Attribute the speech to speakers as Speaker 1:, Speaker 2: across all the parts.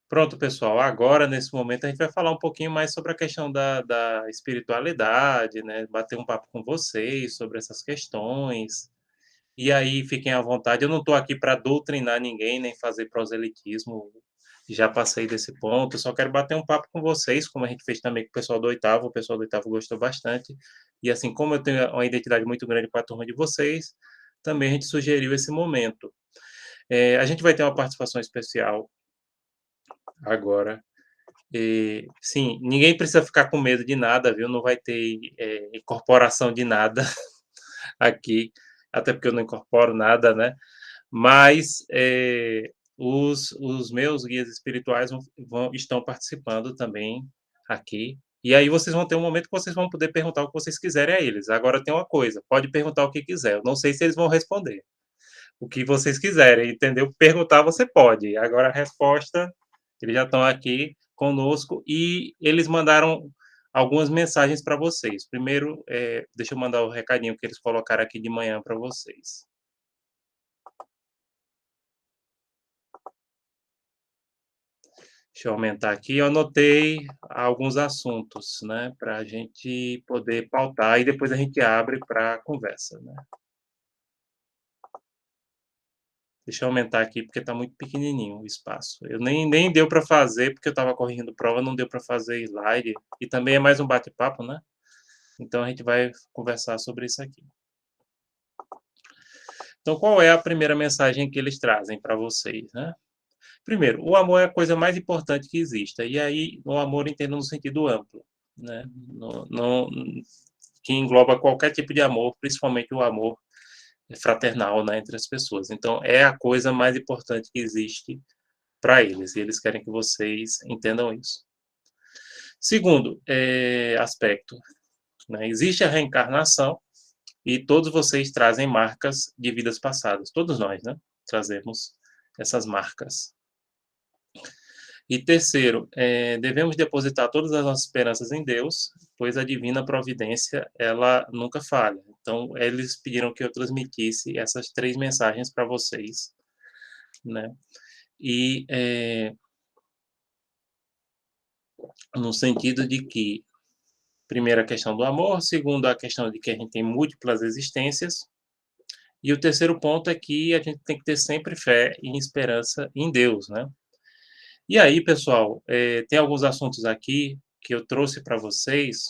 Speaker 1: Pronto, pessoal, agora, nesse momento, a gente vai falar um pouquinho mais sobre a questão da espiritualidade, né, bater um papo com vocês sobre essas questões. E aí, fiquem à vontade, eu não estou aqui para doutrinar ninguém, nem fazer proselitismo, já passei desse ponto, só quero bater um papo com vocês, como a gente fez também com o pessoal do oitavo gostou bastante. E assim, como eu tenho uma identidade muito grande com a turma de vocês, também a gente sugeriu esse momento. A gente vai ter uma participação especial agora. Sim, ninguém precisa ficar com medo de nada, viu? Não vai ter, incorporação de nada aqui, até porque eu não incorporo nada, né? Mas, os meus guias espirituais estão participando também aqui. E aí vocês vão ter um momento que vocês vão poder perguntar o que vocês quiserem a eles. Agora tem uma coisa, pode perguntar o que quiser, eu não sei se eles vão responder. O que vocês quiserem, entendeu? Perguntar você pode, agora a resposta, eles já estão aqui conosco e eles mandaram algumas mensagens para vocês. Primeiro, deixa eu mandar o recadinho que eles colocaram aqui de manhã para vocês. Deixa eu aumentar aqui, eu anotei alguns assuntos, né, para a gente poder pautar e depois a gente abre para conversa, né. Deixa eu aumentar aqui, porque está muito pequenininho o espaço. Eu nem deu para fazer, porque eu estava correndo prova, não deu para fazer slide, e também é mais um bate-papo, né, então a gente vai conversar sobre isso aqui. Então qual é a primeira mensagem que eles trazem para vocês, né? Primeiro, o amor é a coisa mais importante que exista, e aí o amor entendo no sentido amplo, né, no que engloba qualquer tipo de amor, principalmente o amor fraternal, né, entre as pessoas. Então é a coisa mais importante que existe para eles, e eles querem que vocês entendam isso. Segundo, aspecto, né, existe a reencarnação e todos vocês trazem marcas de vidas passadas. Todos nós, né, trazemos essas marcas. E terceiro, devemos depositar todas as nossas esperanças em Deus, pois a divina providência, ela nunca falha. Então, eles pediram que eu transmitisse essas 3 mensagens para vocês, né. E, no sentido de que, primeiro, a questão do amor, segundo, a questão de que a gente tem múltiplas existências, e o terceiro ponto é que a gente tem que ter sempre fé e esperança em Deus, né. E aí, pessoal, tem alguns assuntos aqui que eu trouxe para vocês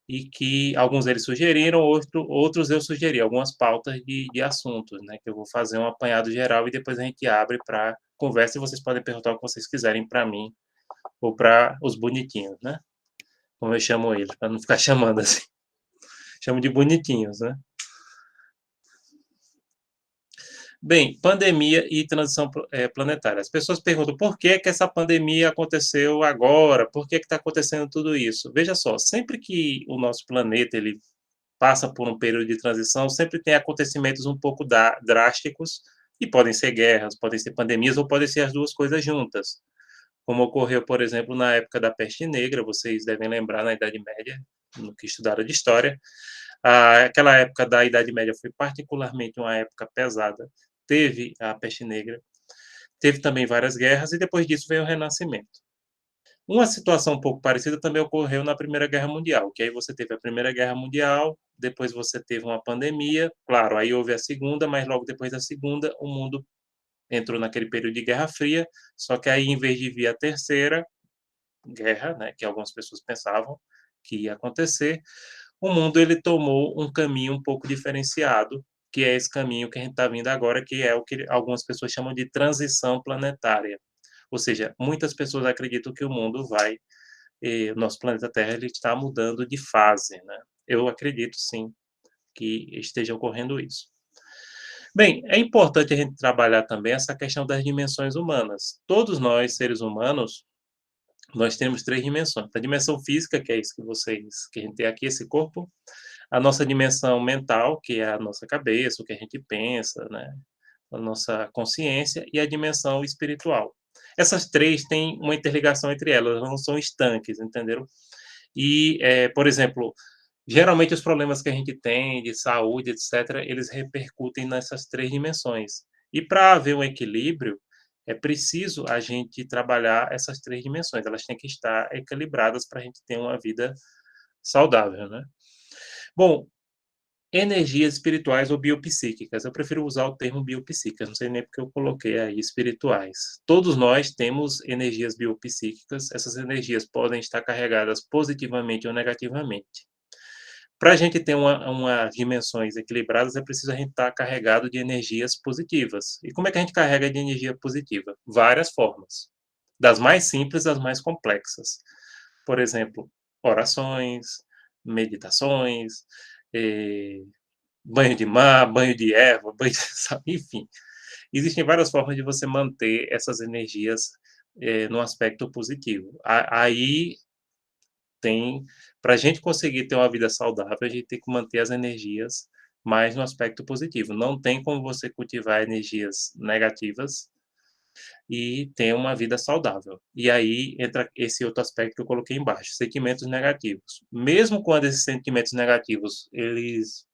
Speaker 1: e que alguns eles sugeriram, outros eu sugeri, algumas pautas de assuntos, né, que eu vou fazer um apanhado geral e depois a gente abre para conversa e vocês podem perguntar o que vocês quiserem para mim ou para os bonitinhos, né, como eu chamo eles, para não ficar chamando assim, chamo de bonitinhos, né. Bem, pandemia e transição planetária. As pessoas perguntam: "Por que que essa pandemia aconteceu agora? Por que que está acontecendo tudo isso?". Veja só, sempre que o nosso planeta ele passa por um período de transição, sempre tem acontecimentos um pouco drásticos, e podem ser guerras, podem ser pandemias ou podem ser as 2 coisas juntas, como ocorreu, por exemplo, na época da peste negra, vocês devem lembrar na Idade Média, no que estudaram de história, aquela época da Idade Média foi particularmente uma época pesada, teve a peste negra, teve também várias guerras e depois disso veio o Renascimento. Uma situação um pouco parecida também ocorreu na Primeira Guerra Mundial, que aí você teve a Primeira Guerra Mundial, depois você teve uma pandemia, claro, aí houve a Segunda, mas logo depois da Segunda, o mundo entrou naquele período de Guerra Fria, só que aí em vez de vir a Terceira Guerra, né, que algumas pessoas pensavam que ia acontecer, o mundo ele tomou um caminho um pouco diferenciado, que é esse caminho que a gente está vindo agora, que é o que algumas pessoas chamam de transição planetária. Ou seja, muitas pessoas acreditam que o mundo vai o nosso planeta Terra ele está mudando de fase, né. Eu acredito sim, que esteja ocorrendo isso. Bem, é importante a gente trabalhar também essa questão das dimensões humanas. Todos nós, seres humanos, nós temos 3 dimensões. A dimensão física, que é isso que a gente tem aqui, esse corpo, a nossa dimensão mental, que é a nossa cabeça, o que a gente pensa, né, a nossa consciência, e a dimensão espiritual. Essas 3 têm uma interligação entre elas, elas não são estanques, entenderam? E, por exemplo, geralmente os problemas que a gente tem de saúde, etcétera, eles repercutem nessas 3 dimensões. E para haver um equilíbrio, é preciso a gente trabalhar essas 3 dimensões, elas têm que estar equilibradas para a gente ter uma vida saudável, né. Bom, energias espirituais ou biopsíquicas, eu prefiro usar o termo biopsíquicas, não sei nem porque eu coloquei aí espirituais. Todos nós temos energias biopsíquicas, essas energias podem estar carregadas positivamente ou negativamente. Para a gente ter uma dimensões equilibradas, é preciso a gente estar carregado de energias positivas. E como é que a gente carrega de energia positiva? Várias formas, das mais simples às mais complexas. Por exemplo, orações, meditações, eh, banho de mar, banho de erva, banho de sabe, enfim. Existem várias formas de você manter essas energias, no aspecto positivo. A aí tem para a gente conseguir ter uma vida saudável, a gente tem que manter as energias mais no aspecto positivo. Não tem como você cultivar energias negativas e ter uma vida saudável. E aí entra esse outro aspecto que eu coloquei embaixo, sentimentos negativos. Mesmo quando esses sentimentos negativos, eles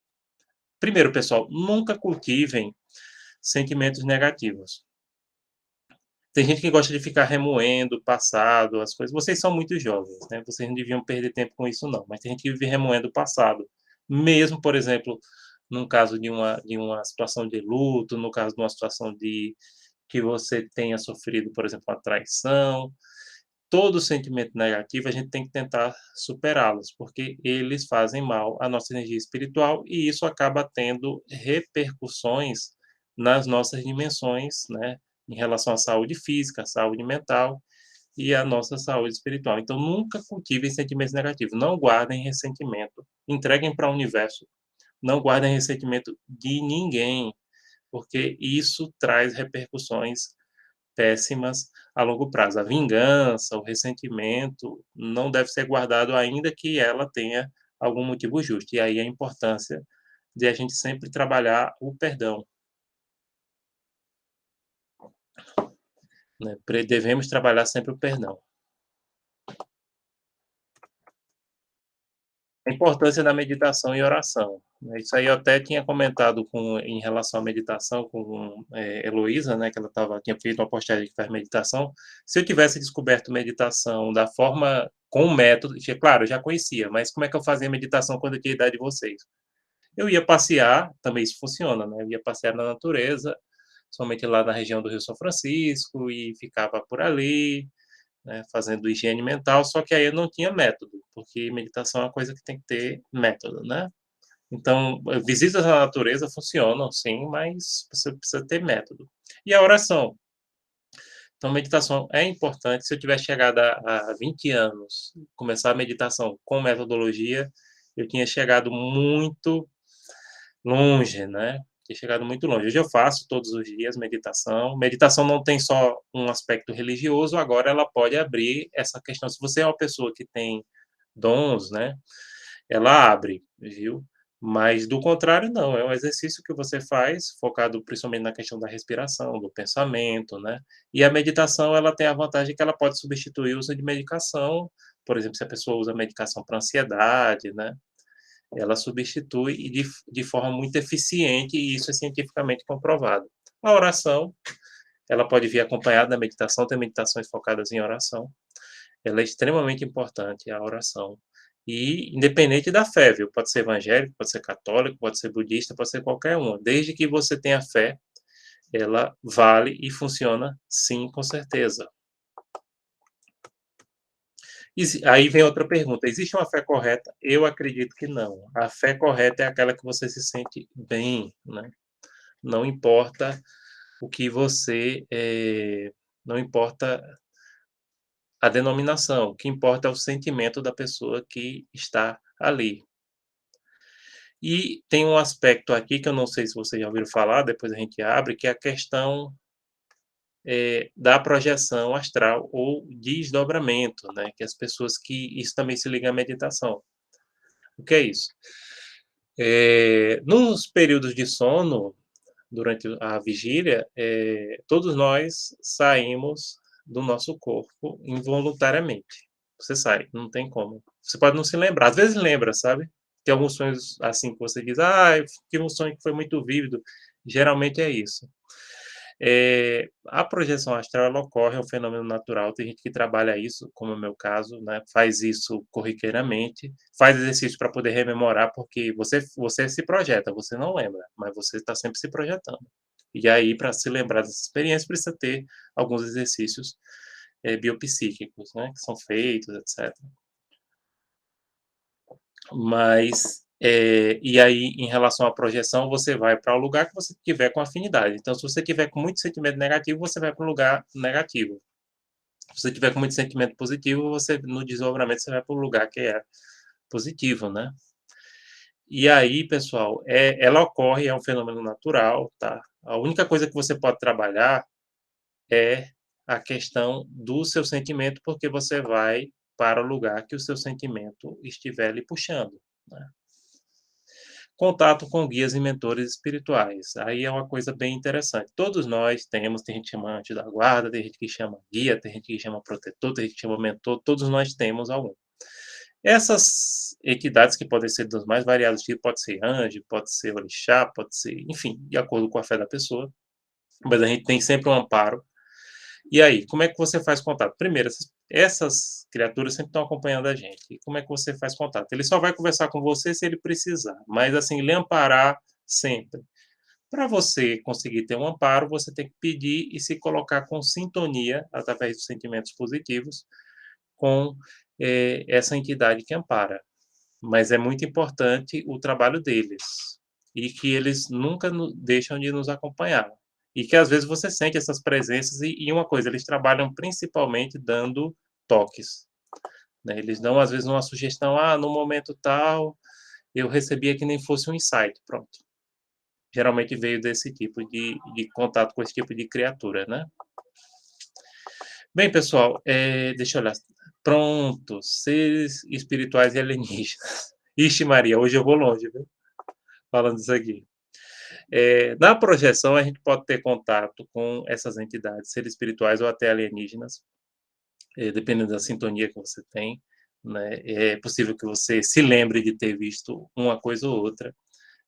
Speaker 1: primeiro, pessoal, nunca cultivem sentimentos negativos. Tem gente que gosta de ficar remoendo o passado, as coisas. Vocês são muito jovens, né? Vocês não deviam perder tempo com isso, não. Mas tem gente que vive remoendo o passado. Mesmo, por exemplo, num caso de uma situação de luto, no caso de uma situação de que você tenha sofrido, por exemplo, uma traição. Todo sentimento negativo a gente tem que tentar superá-los, porque eles fazem mal à nossa energia espiritual e isso acaba tendo repercussões nas nossas dimensões, né, em relação à saúde física, à saúde mental e à nossa saúde espiritual. Então nunca cultivem sentimentos negativos, não guardem ressentimento, entreguem para o universo, não guardem ressentimento de ninguém, porque isso traz repercussões péssimas a longo prazo. A vingança, o ressentimento não deve ser guardado ainda que ela tenha algum motivo justo. E aí a importância de a gente sempre trabalhar o perdão, né, devemos trabalhar sempre o perdão. A importância da meditação e oração, né, isso aí eu até tinha comentado em relação à meditação com, Heloísa, né, que ela tinha feito uma postagem que faz meditação. Se eu tivesse descoberto meditação da forma com o método claro, eu já conhecia, mas como é que eu fazia meditação quando eu tinha a idade de vocês? Eu ia passear, também isso funciona, né, eu ia passear na natureza, somente lá na região do Rio São Francisco e ficava por ali, né, fazendo higiene mental, só que aí eu não tinha método, porque meditação é uma coisa que tem que ter método, né. Então, visitas à natureza funcionam sim, mas você precisa ter método. E a oração? Então meditação é importante, se eu tivesse chegado a 20 anos, começar a meditação com metodologia, eu tinha chegado muito longe, né, tinha chegado muito longe. Hoje eu faço todos os dias meditação. Meditação não tem só um aspecto religioso, agora ela pode abrir essa questão. Se você é uma pessoa que tem dons, né, ela abre, viu. Mas do contrário não, é um exercício que você faz focado principalmente na questão da respiração, do pensamento, né. E a meditação ela tem a vantagem que ela pode substituir o uso de medicação, por exemplo, se a pessoa usa medicação para ansiedade, né, ela substitui e de forma muito eficiente e isso é cientificamente comprovado. A oração, ela pode vir acompanhada da meditação, tem meditações focadas em oração, ela é extremamente importante, a oração. E independente da fé, viu, pode ser evangélico, pode ser católico, pode ser budista, pode ser qualquer uma, desde que você tenha fé, ela vale e funciona sim, com certeza. Aí vem outra pergunta: existe uma fé correta? Eu acredito que não. A fé correta é aquela que você se sente bem, né. Não importa o que você, não importa a denominação, o que importa é o sentimento da pessoa que está ali. E tem um aspecto aqui que eu não sei se vocês já ouviram falar, depois a gente abre, que é a questão, da projeção astral ou desdobramento, né, que as pessoas que isso também se liga à meditação. O que é isso? Nos períodos de sono, durante a vigília, todos nós saímos do nosso corpo involuntariamente. Você sai, não tem como. Você pode não se lembrar, às vezes lembra, sabe. Tem alguns sonhos, assim, que você diz: "Ah, eu tive um sonho que foi muito vívido", geralmente é isso. A projeção astral ela ocorre, é um fenômeno natural, tem gente que trabalha isso, como é o meu caso, né, faz isso corriqueiramente, faz exercício para poder rememorar, porque você se projeta, você não lembra, mas você está sempre se projetando. E aí, para se lembrar dessa experiência, precisa ter alguns exercícios, biopsíquicos, né, que são feitos, etc. Mas, e aí, em relação à projeção, você vai para o lugar que você tiver com afinidade. Então, se você tiver com muito sentimento negativo, você vai para um lugar negativo. Se você tiver com muito sentimento positivo, você no desdobramento você vai para o lugar que é positivo, né. E aí, pessoal, ela ocorre, é um fenômeno natural, tá. A única coisa que você pode trabalhar é a questão do seu sentimento, porque você vai para o lugar que o seu sentimento estiver lhe puxando, né. Contato com guias e mentores espirituais. Aí é uma coisa bem interessante. Todos nós temos, tem gente que chama anjo da guarda, tem gente que chama guia, tem gente que chama protetor, tem gente que chama mentor, todos nós temos algum. Essas entidades que podem ser dos mais variados tipos, pode ser anjo, pode ser orixá, pode ser, enfim, de acordo com a fé da pessoa, mas a gente tem sempre um amparo. E aí, como é que você faz contato? Primeiro, essas criaturas sempre estão acompanhando a gente. E como é que você faz contato? Ele só vai conversar com você se ele precisar, mas assim, lhe amparar sempre. Para você conseguir ter um amparo, você tem que pedir e se colocar com sintonia, através dos sentimentos positivos, com essa entidade que ampara. Mas é muito importante o trabalho deles e que eles nunca deixam de nos acompanhar. E que às vezes você sente essas presenças e uma coisa, eles trabalham principalmente dando toques, né? Eles dão às vezes uma sugestão, no momento tal, eu recebia que nem fosse um insight, pronto. Geralmente veio desse tipo de contato com esse tipo de criatura, né? Bem, pessoal, deixa eu olhar. Pronto, seres espirituais e alienígenas. Ixi Maria, hoje eu vou longe, viu? Falando isso aqui. Na projeção, a gente pode ter contato com essas entidades, seres espirituais ou até alienígenas, dependendo da sintonia que você tem, né? É possível que você se lembre de ter visto uma coisa ou outra,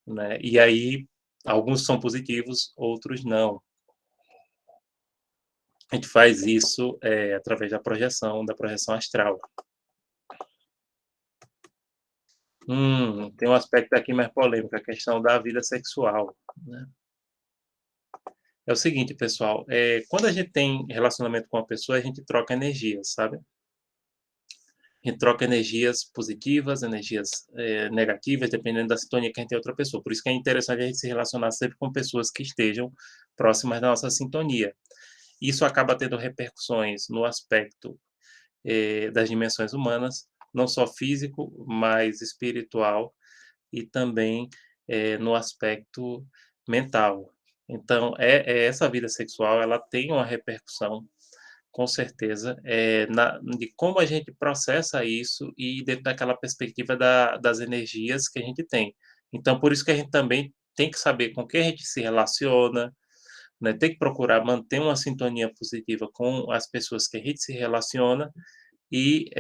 Speaker 1: né? E aí, alguns são positivos, outros não. A gente faz isso através da projeção astral. Tem um aspecto aqui mais polêmico, a questão da vida sexual, né? É o seguinte, pessoal, quando a gente tem relacionamento com uma pessoa, a gente troca energias, sabe? A gente troca energias positivas, energias negativas, dependendo da sintonia que a gente tem outra pessoa. Por isso que é interessante a gente se relacionar sempre com pessoas que estejam próximas da nossa sintonia. Isso acaba tendo repercussões no aspecto das dimensões humanas, não só físico, mas espiritual e também no aspecto mental. Então, essa vida sexual, ela tem uma repercussão, com certeza, de como a gente processa isso e dentro daquela perspectiva das energias que a gente tem. Então, por isso que a gente também tem que saber com quem a gente se relaciona, né? Tem que procurar manter uma sintonia positiva com as pessoas que a gente se relaciona e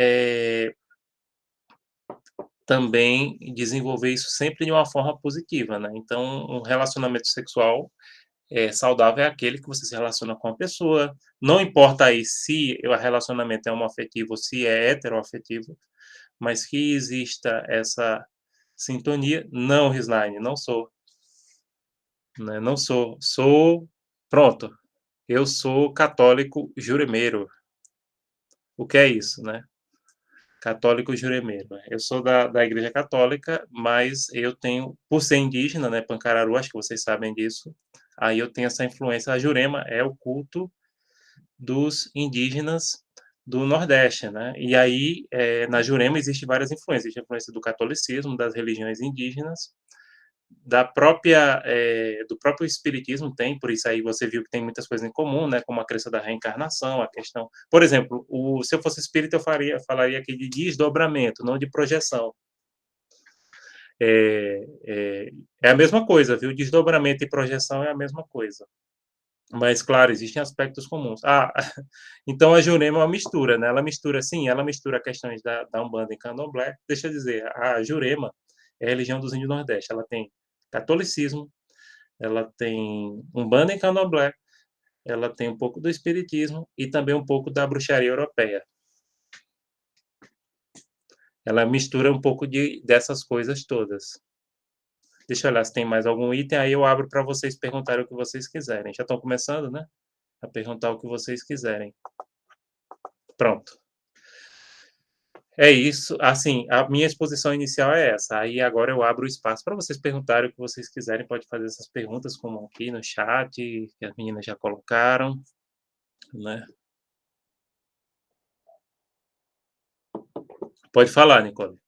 Speaker 1: também desenvolver isso sempre de uma forma positiva, né. Então, um relacionamento sexual, saudável é aquele que você se relaciona com a pessoa, não importa aí se o relacionamento é homoafetivo ou se é heteroafetivo, mas que exista essa sintonia. Não, Rislaine, não sou, né, não sou. Pronto, eu sou católico juremeiro. O que é isso, né? Católico juremeiro, né. Eu sou da igreja católica, mas eu tenho por ser indígena, né, Pancararu, acho que vocês sabem disso, aí eu tenho essa influência. A Jurema é o culto dos indígenas do Nordeste, né, e aí, na Jurema existe várias influências, existe a influência do catolicismo, das religiões indígenas, do próprio espiritismo tem, por isso aí você viu que tem muitas coisas em comum, né, como a crença da reencarnação, a questão por exemplo, se eu fosse espírita eu falaria aqui de desdobramento, não de projeção. É a mesma coisa, viu, desdobramento e projeção é a mesma coisa. Mas claro, existem aspectos comuns. Então a Jurema é uma mistura, né, ela mistura questões da Umbanda e Candomblé. Deixa eu dizer, a Jurema é a religião dos índios do Nordeste, ela tem catolicismo, ela tem Umbanda e Candomblé, ela tem um pouco do espiritismo e também um pouco da bruxaria europeia. Ela mistura um pouco dessas coisas todas. Deixa eu olhar se tem mais algum item, aí eu abro para vocês perguntarem o que vocês quiserem. Já estão começando, né? A perguntar o que vocês quiserem. Pronto. É isso. Assim, a minha exposição inicial é essa. Aí agora eu abro o espaço para vocês perguntarem o que vocês quiserem. Pode fazer essas perguntas, como aqui no chat, que as meninas já colocaram, né? Pode falar, Nicole.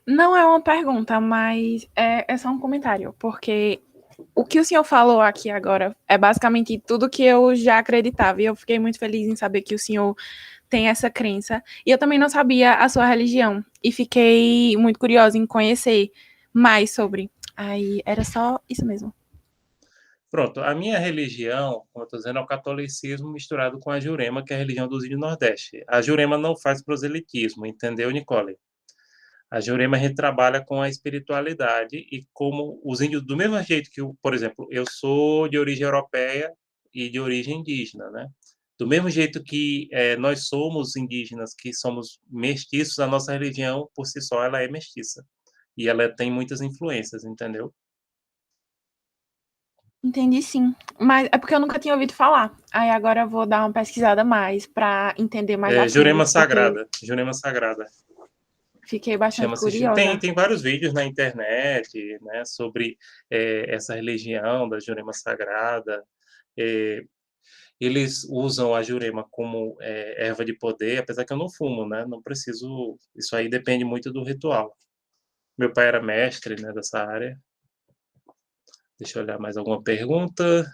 Speaker 2: Não é uma pergunta, mas é só um comentário, porque o que o senhor falou aqui agora é basicamente tudo que eu já acreditava, e eu fiquei muito feliz em saber que o senhor tem essa crença, e eu também não sabia a sua religião, e fiquei muito curiosa em conhecer mais sobre. Aí era só isso mesmo.
Speaker 1: Pronto, a minha religião, como eu estou dizendo, é o catolicismo misturado com a Jurema, que é a religião dos índios Nordeste. A Jurema não faz proselitismo, entendeu, Nicole? A Jurema retrabalha com a espiritualidade e como os índios, do mesmo jeito que, por exemplo, eu sou de origem europeia e de origem indígena, né? Do mesmo jeito que nós somos indígenas, que somos mestiços, a nossa religião, por si só, ela é mestiça. E ela tem muitas influências, entendeu?
Speaker 2: Entendi sim, mas é porque eu nunca tinha ouvido falar. Aí agora eu vou dar uma pesquisada mais para entender mais a
Speaker 1: Jurema
Speaker 2: fundo, porque
Speaker 1: Sagrada. Jurema Sagrada.
Speaker 2: fiquei bastante
Speaker 1: Chama-se. Tem,
Speaker 2: curiosa.
Speaker 1: tem vários vídeos na internet, né, sobre essa religião da Jurema Sagrada. É, eles usam a jurema como erva de poder, apesar que eu não fumo, né? Não preciso. Isso aí depende muito do ritual. Meu pai era mestre, né, dessa área. Deixa eu olhar mais alguma pergunta.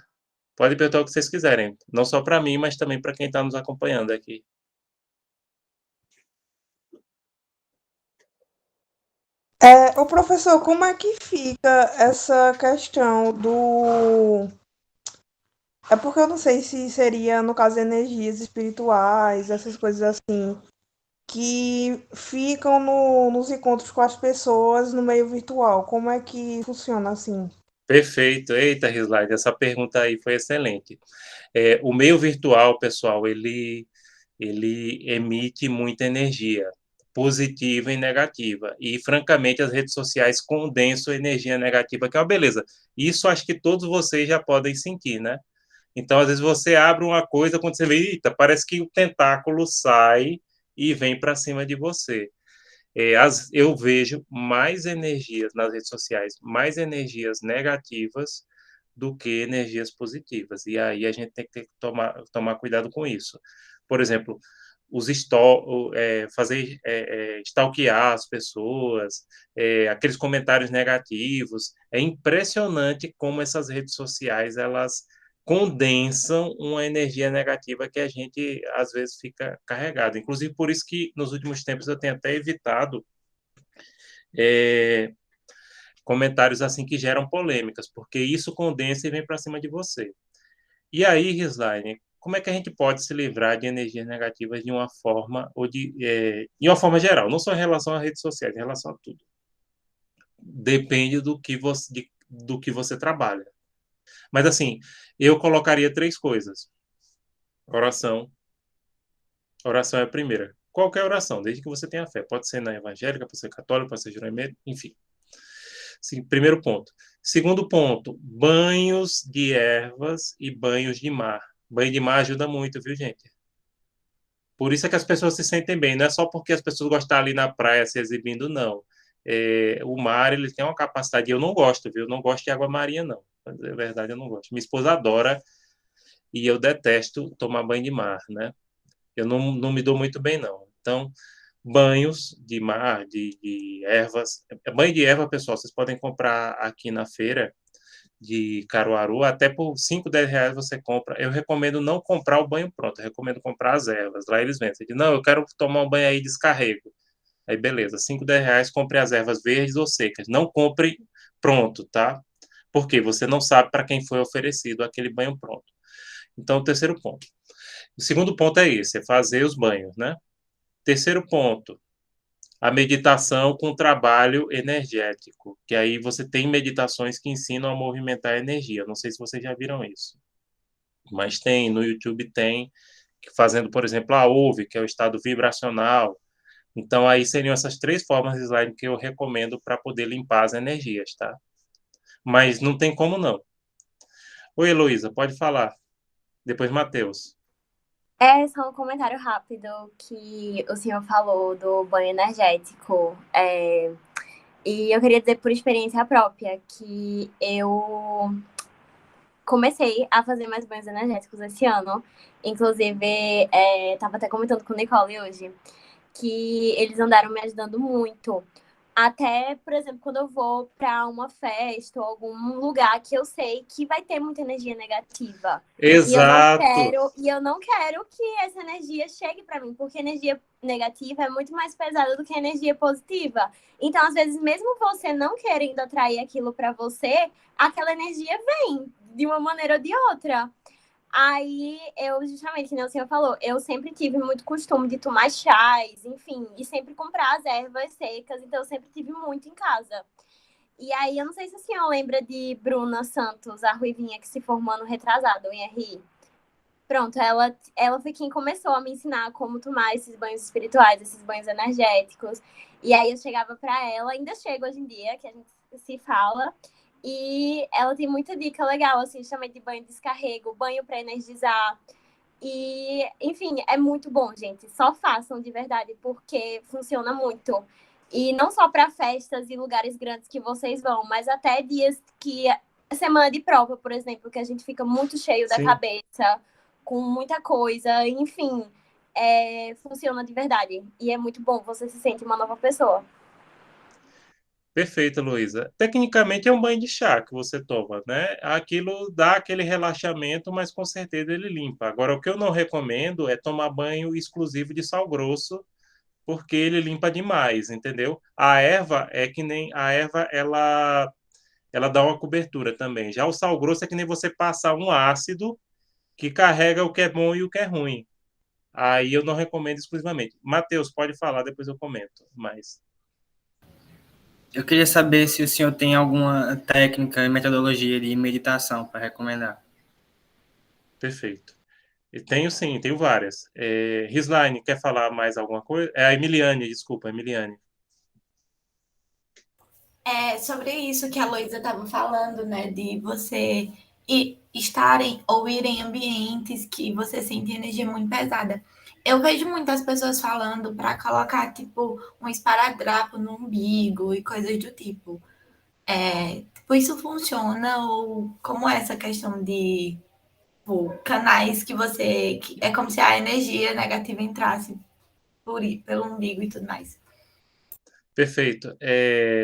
Speaker 1: Pode perguntar o que vocês quiserem, não só para mim, mas também para quem está nos acompanhando aqui.
Speaker 3: O professor, como é que fica essa questão do. É porque eu não sei se seria, no caso, energias espirituais, essas coisas assim, que ficam nos encontros com as pessoas no meio virtual. Como é que funciona assim?
Speaker 1: Perfeito. Eita, Rislaide, essa pergunta aí foi excelente. O meio virtual, pessoal, ele emite muita energia, positiva e negativa. E, francamente, as redes sociais condensam energia negativa, que é uma beleza. Isso acho que todos vocês já podem sentir, né? Então, às vezes, você abre uma coisa, quando você vê, eita, parece que o tentáculo sai e vem para cima de você. Eu vejo mais energias nas redes sociais, mais energias negativas do que energias positivas. E aí a gente tem que tomar cuidado com isso. Por exemplo, fazer stalkear as pessoas, aqueles comentários negativos. É impressionante como essas redes sociais elas condensam uma energia negativa que a gente às vezes fica carregado. Inclusive por isso que nos últimos tempos eu tenho até evitado é, comentários assim que geram polêmicas, porque isso condensa e vem para cima de você. E aí, Rislaine, como é que a gente pode se livrar de energias negativas de uma forma ou de uma forma geral, não só em relação às redes sociais, em relação a tudo. Depende do que você trabalha. Mas assim, eu colocaria três coisas: oração. Oração é a primeira. Qualquer oração, desde que você tenha fé. Pode ser na evangélica, pode ser católica, pode ser juramento, enfim. Sim, primeiro ponto. Segundo ponto, banhos de ervas e banhos de mar. Banho de mar ajuda muito, viu, gente? Por isso é que as pessoas se sentem bem. Não é só porque as pessoas gostam de estar ali na praia se exibindo, não. O mar, ele tem uma capacidade. Eu não gosto, viu? Eu não gosto de água marinha, não. Pra dizer a verdade, eu não gosto. Minha esposa adora e eu detesto tomar banho de mar, né? Eu não me dou muito bem, não. Então, banhos de mar, de ervas. Banho de erva, pessoal, vocês podem comprar aqui na feira de Caruaru, até por 5, 10 reais você compra. Eu recomendo não comprar o banho pronto, eu recomendo comprar as ervas. Lá eles vendem. Você diz, não, eu quero tomar um banho aí, descarrego. Aí beleza, 5, 10 reais, compre as ervas verdes ou secas. Não compre pronto, tá? Porque você não sabe para quem foi oferecido aquele banho pronto. Então, o terceiro ponto. O segundo ponto é esse, é fazer os banhos, né? Terceiro ponto, a meditação com trabalho energético, que aí você tem meditações que ensinam a movimentar a energia. Não sei se vocês já viram isso. mas tem, no YouTube tem, fazendo, por exemplo, a OVE, que é o estado vibracional. Então, aí seriam essas três formas de slide que eu recomendo para poder limpar as energias, tá? Mas não tem como não. Oi, Heloísa, pode falar. Depois, Matheus.
Speaker 4: É só um comentário rápido que o senhor falou do banho energético. E eu queria dizer por experiência própria que eu comecei a fazer mais banhos energéticos esse ano. Inclusive, tava até comentando com o Nicole hoje que eles andaram me ajudando muito. Até, por exemplo, quando eu vou para uma festa ou algum lugar que eu sei que vai ter muita energia negativa.
Speaker 1: Exato.
Speaker 4: E eu não quero que essa energia chegue para mim, porque energia negativa é muito mais pesada do que energia positiva. Então, às vezes, mesmo você não querendo atrair aquilo para você, aquela energia vem de uma maneira ou de outra. Aí, eu, justamente, que nem o senhor falou, eu sempre tive muito costume de tomar chás, enfim, e sempre comprar as ervas secas, então eu sempre tive muito em casa. E aí, eu não sei se o senhor lembra de Bruna Santos, a ruivinha que se formou no retrasado, em RI. Pronto, ela foi quem começou a me ensinar como tomar esses banhos espirituais, esses banhos energéticos. E aí eu chegava para ela, ainda chego hoje em dia, que a gente se fala, e ela tem muita dica legal, assim, justamente de banho de descarrego, banho para energizar. E, enfim, é muito bom, gente. Só façam de verdade, porque funciona muito. E não só para festas e lugares grandes que vocês vão, mas até dias que semana de prova, por exemplo, que a gente fica muito cheio da
Speaker 1: Sim.
Speaker 4: cabeça, com muita coisa, enfim, funciona de verdade. E é muito bom, você se sente uma nova pessoa.
Speaker 1: Perfeito, Luísa. Tecnicamente é um banho de chá que você toma, né? Aquilo dá aquele relaxamento, mas com certeza ele limpa. Agora, o que eu não recomendo é tomar banho exclusivo de sal grosso, porque ele limpa demais, entendeu? A erva é que nem a erva, ela dá uma cobertura também. Já o sal grosso é que nem você passar um ácido que carrega o que é bom e o que é ruim. Aí eu não recomendo exclusivamente. Matheus, pode falar, depois eu comento. Mas
Speaker 5: Eu queria saber se o senhor tem alguma técnica e metodologia de meditação para recomendar.
Speaker 1: perfeito. E tenho sim, tenho várias. Rislaine, quer falar mais alguma coisa? É a Emiliane, desculpa, Emiliane.
Speaker 6: Sobre isso que a Luísa estava falando, né? De você ir em ambientes que você sente energia muito pesada. Eu vejo muitas pessoas falando para colocar, tipo, um esparadrapo no umbigo e coisas do tipo. Tipo, isso funciona? Ou como é essa questão de tipo, canais que você. É como se a energia negativa entrasse pelo umbigo e tudo mais.
Speaker 1: Perfeito.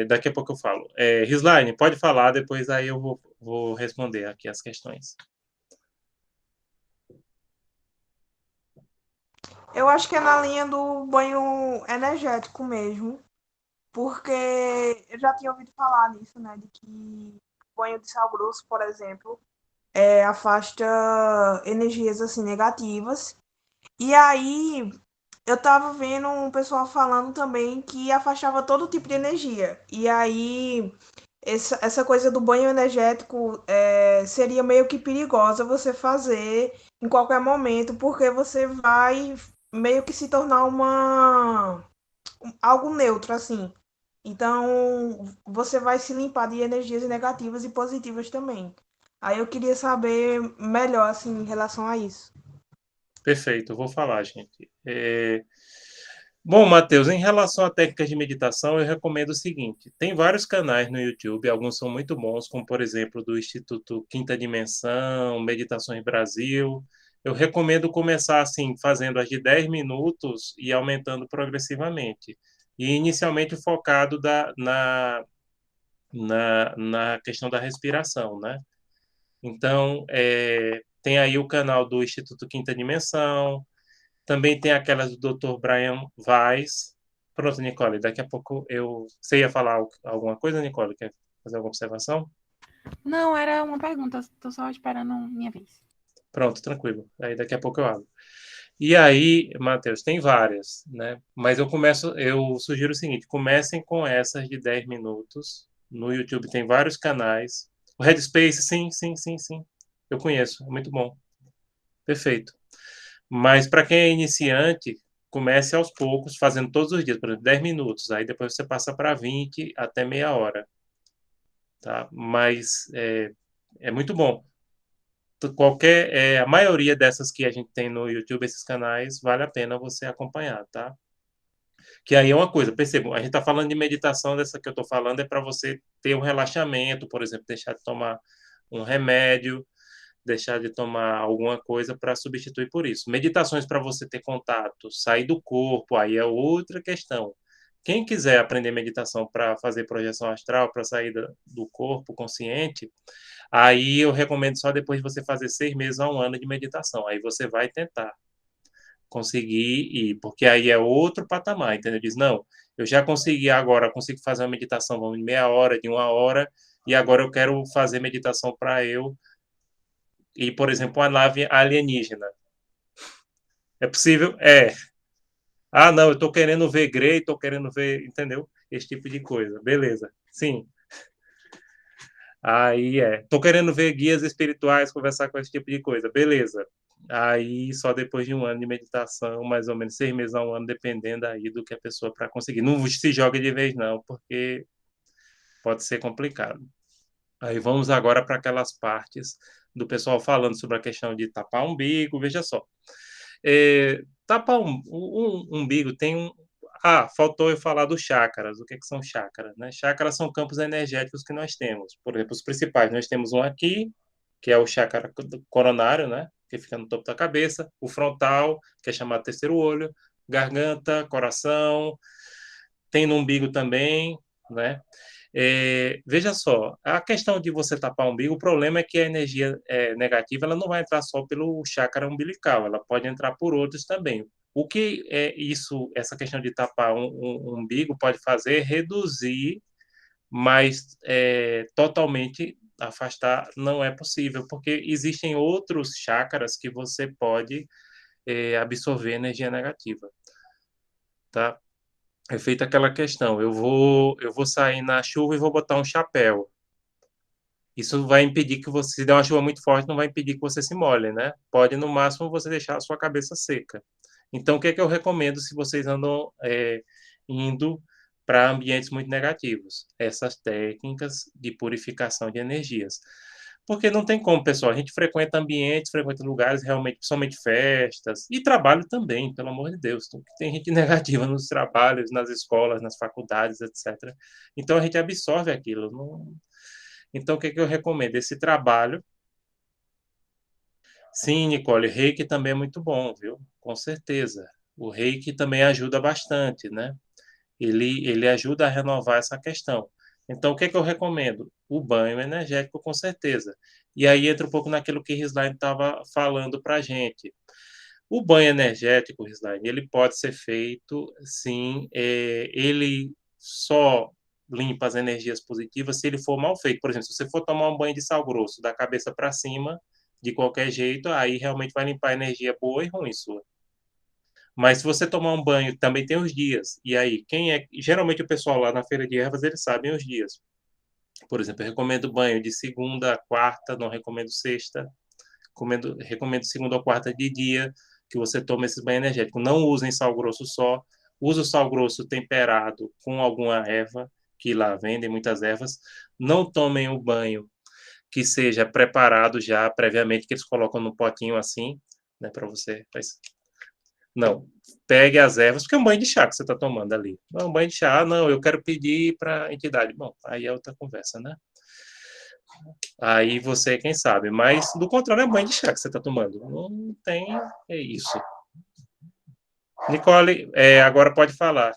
Speaker 1: Daqui a pouco eu falo. Rislaine, pode falar, depois aí eu vou responder aqui as questões.
Speaker 3: Eu acho que é na linha do banho energético mesmo, porque eu já tinha ouvido falar nisso, né? De que banho de sal grosso, por exemplo, afasta energias assim negativas. E aí eu tava vendo um pessoal falando também que afastava todo tipo de energia. E aí essa coisa do banho energético seria meio que perigosa você fazer em qualquer momento, porque você vai meio que se tornar algo neutro, assim. Então, você vai se limpar de energias negativas e positivas também. Aí eu queria saber melhor, assim, em relação a isso.
Speaker 1: Perfeito, eu vou falar, gente. Bom, Matheus, em relação a técnicas de meditação, eu recomendo o seguinte: tem vários canais no YouTube, alguns são muito bons, como por exemplo do Instituto Quinta Dimensão, Meditações Brasil. Eu recomendo começar assim, fazendo as de 10 minutos e aumentando progressivamente. E inicialmente focado na questão da respiração, né? Então, tem aí o canal do Instituto Quinta Dimensão, também tem aquelas do Dr. Brian Weiss. Pronto, Nicole, daqui a pouco eu... Você ia falar alguma coisa, Nicole? Quer fazer alguma observação?
Speaker 2: Não, era uma pergunta, tô só esperando minha vez.
Speaker 1: Pronto, tranquilo. Aí daqui a pouco eu abro. E aí, Matheus, tem várias, né? Mas eu sugiro o seguinte, comecem com essas de 10 minutos. No YouTube tem vários canais. O Headspace, sim, sim, sim, sim. Eu conheço, é muito bom. Perfeito. Mas para quem é iniciante, comece aos poucos, fazendo todos os dias, por exemplo, 10 minutos, aí depois você passa para 20 até meia hora, tá? Mas é muito bom. A maioria dessas que a gente tem no YouTube, esses canais, vale a pena você acompanhar, tá? Que aí é uma coisa, percebam, a gente está falando de meditação, dessa que eu estou falando é para você ter um relaxamento, por exemplo, deixar de tomar um remédio, deixar de tomar alguma coisa para substituir por isso. Meditações para você ter contato, sair do corpo, aí é outra questão. Quem quiser aprender meditação para fazer projeção astral, para sair do corpo consciente, aí eu recomendo só depois de você fazer 6 meses a um ano de meditação. Aí você vai tentar conseguir ir, porque aí é outro patamar, entendeu? Diz, não, eu já consegui agora, consigo fazer uma meditação, vamos, de meia hora, de uma hora, e agora eu quero fazer meditação para eu ir, por exemplo, uma nave alienígena. É possível? É. Ah, não, eu estou querendo ver Grey, estou querendo ver, entendeu? Esse tipo de coisa. Beleza. Sim. Aí Tô querendo ver guias espirituais, conversar com esse tipo de coisa. Beleza. Aí só depois de um ano de meditação, mais ou menos 6 meses a um ano, dependendo aí do que a pessoa para conseguir. Não se joga de vez, não, porque pode ser complicado. Aí vamos agora para aquelas partes do pessoal falando sobre a questão de tapar o umbigo. Veja só. Tapar um umbigo tem um. Ah, faltou eu falar dos chakras. O que são chakras, né? Chakras são campos energéticos que nós temos. Por exemplo, os principais. Nós temos um aqui, que é o chakra coronário, né? Que fica no topo da cabeça. O frontal, que é chamado terceiro olho. Garganta, coração. Tem no umbigo também, né? Veja só, a questão de você tapar o umbigo, o problema é que a energia negativa ela não vai entrar só pelo chakra umbilical, ela pode entrar por outros também. O que essa questão de tapar um umbigo pode fazer é reduzir, mas totalmente afastar não é possível, porque existem outros chakras que você pode absorver energia negativa, tá? É feita aquela questão, eu vou sair na chuva e vou botar um chapéu. Isso vai impedir que você, se der uma chuva muito forte, não vai impedir que você se molhe, né? Pode, no máximo, você deixar a sua cabeça seca. Então, o que é que eu recomendo se vocês andam indo para ambientes muito negativos? Essas técnicas de purificação de energias. Porque não tem como, pessoal. A gente frequenta ambientes, frequenta lugares realmente, principalmente festas, e trabalho também, pelo amor de Deus. Tem gente negativa nos trabalhos, nas escolas, nas faculdades, etc. Então, a gente absorve aquilo. Não... Então, o que eu recomendo? Esse trabalho. Sim, Nicole, reiki também é muito bom, viu? Com certeza. O reiki também ajuda bastante, né? Ele ajuda a renovar essa questão. Então, o que eu recomendo? O banho energético, com certeza. E aí entra um pouco naquilo que Risline estava falando para a gente. O banho energético, Risline, ele pode ser feito, sim, ele só limpa as energias positivas se ele for mal feito. Por exemplo, se você for tomar um banho de sal grosso da cabeça para cima, de qualquer jeito, aí realmente vai limpar a energia boa e ruim sua. Mas se você tomar um banho, também tem os dias. E aí, geralmente o pessoal lá na feira de ervas, eles sabem os dias. Por exemplo, eu recomendo banho de segunda a quarta, não recomendo sexta. Recomendo segunda ou quarta de dia, que você tome esse banho energético. Não usem sal grosso só. Use o sal grosso temperado com alguma erva, que lá vendem muitas ervas. Não tomem o banho que seja preparado já previamente, que eles colocam no potinho assim, né, para você. Não, pegue as ervas, porque é um banho de chá que você está tomando ali. Não é um banho de chá, não, eu quero pedir para a entidade. Bom, aí é outra conversa, né? Aí você, quem sabe, mas do contrário é banho de chá que você está tomando. Não tem, é isso. Nicole, agora pode falar.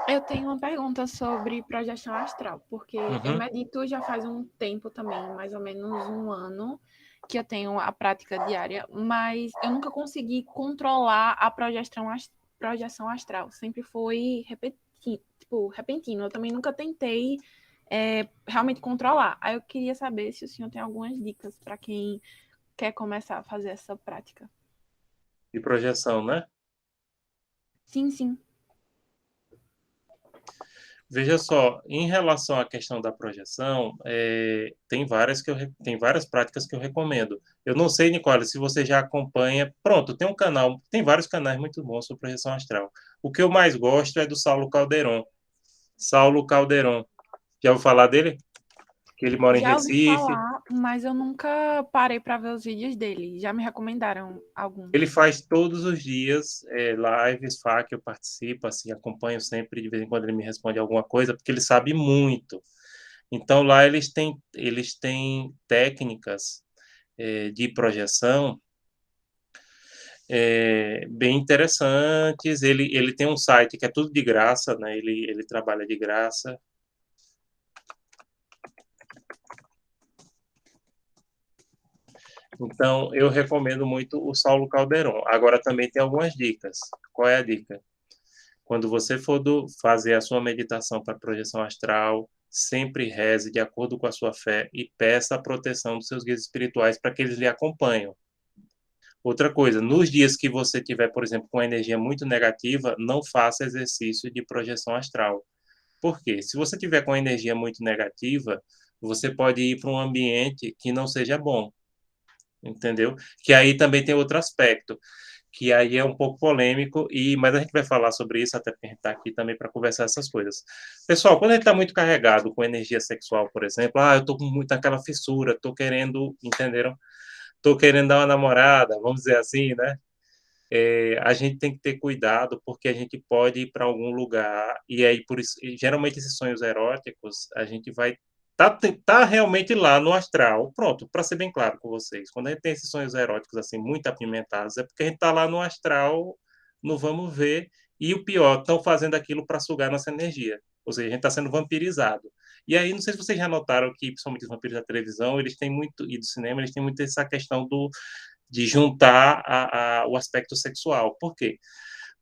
Speaker 2: Eu tenho uma pergunta sobre projeção astral, porque eu medito já faz um tempo também, mais ou menos um ano, que eu tenho a prática diária, mas eu nunca consegui controlar a projeção astral. Sempre foi repentino. Eu também nunca tentei realmente controlar. Aí eu queria saber se o senhor tem algumas dicas para quem quer começar a fazer essa prática.
Speaker 1: De projeção, né?
Speaker 2: Sim, sim.
Speaker 1: Veja só, em relação à questão da projeção, tem várias práticas que eu recomendo. Eu não sei, Nicole, se você já acompanha. Pronto, tem um canal, tem vários canais muito bons sobre projeção astral. O que eu mais gosto é do Saulo Calderon. Saulo Calderon. Já ouviu falar dele? Que ele mora em
Speaker 2: Já ouvi
Speaker 1: Recife.
Speaker 2: falar, mas eu nunca parei para ver os vídeos dele. Já me recomendaram alguns.
Speaker 1: Ele faz todos os dias lives, que eu participo, assim, acompanho sempre, de vez em quando ele me responde alguma coisa, porque ele sabe muito. Então, lá eles têm técnicas de projeção bem interessantes. Ele tem um site que é tudo de graça, né? Ele trabalha de graça. Então, eu recomendo muito o Saulo Calderon. Agora, também tem algumas dicas. Qual é a dica? Quando você for fazer a sua meditação para projeção astral, sempre reze de acordo com a sua fé e peça a proteção dos seus guias espirituais para que eles lhe acompanhem. Outra coisa, nos dias que você tiver, por exemplo, com energia muito negativa, não faça exercício de projeção astral. Por quê? Se você tiver com energia muito negativa, você pode ir para um ambiente que não seja bom, entendeu? Que aí também tem outro aspecto, que aí é um pouco polêmico, mas a gente vai falar sobre isso, até porque a gente está aqui também para conversar essas coisas. Pessoal, quando a gente está muito carregado com energia sexual, por exemplo, eu estou com muito aquela fissura, estou querendo, entenderam? Estou querendo dar uma namorada, vamos dizer assim, né? A gente tem que ter cuidado porque a gente pode ir para algum lugar e aí por isso, geralmente esses sonhos eróticos, a gente vai tá realmente lá no astral. Pronto, para ser bem claro com vocês, quando a gente tem esses sonhos eróticos assim muito apimentados, é porque a gente está lá no astral, no vamos ver, e o pior, estão fazendo aquilo para sugar nossa energia. Ou seja, a gente está sendo vampirizado. E aí, não sei se vocês já notaram que, principalmente os vampiros da televisão, eles têm muito, e do cinema, eles têm muito essa questão de juntar o aspecto sexual. Por quê?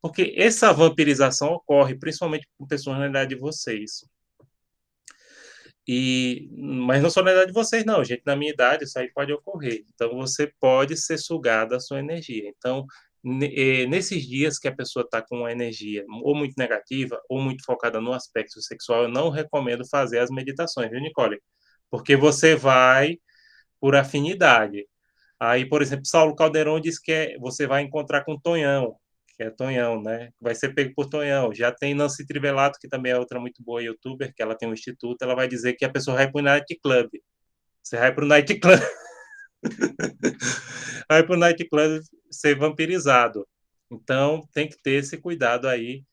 Speaker 1: Porque essa vampirização ocorre principalmente com pessoas na idade de vocês. Mas não só na idade de vocês, não, gente. Na minha idade, isso aí pode ocorrer. Então, você pode ser sugado a sua energia. Então, nesses dias que a pessoa está com uma energia ou muito negativa ou muito focada no aspecto sexual, eu não recomendo fazer as meditações, viu, Nicole? Porque você vai por afinidade. Aí, por exemplo, Saulo Calderon diz que você vai encontrar com Tonhão, que é Tonhão, né? Vai ser pego por Tonhão. Já tem Nancy Trivelato, que também é outra muito boa youtuber, que ela tem um instituto, ela vai dizer que a pessoa vai para o nightclub. Você vai para o nightclub. Vai para o nightclub ser vampirizado. Então, tem que ter esse cuidado aí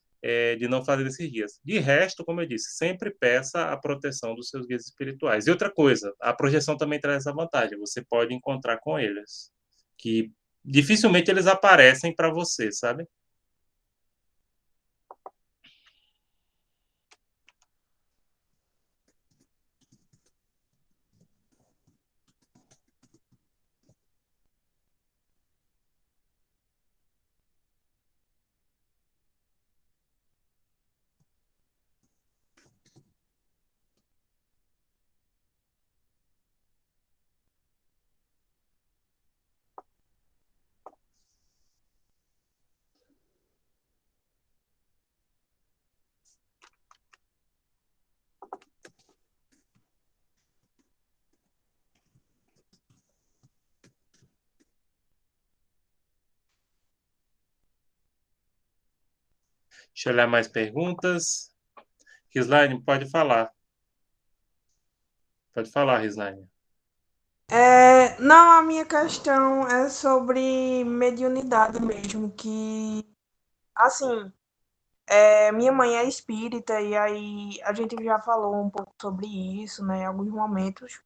Speaker 1: de não fazer esses dias. De resto, como eu disse, sempre peça a proteção dos seus guias espirituais. E outra coisa, a projeção também traz essa vantagem. Você pode encontrar com eles, que dificilmente eles aparecem para você, sabe? Deixa eu olhar mais perguntas. Rislaine, pode falar. Pode falar, Rislaine.
Speaker 3: Não, a minha questão é sobre mediunidade mesmo, que, assim, minha mãe é espírita e aí a gente já falou um pouco sobre isso, né, em alguns momentos.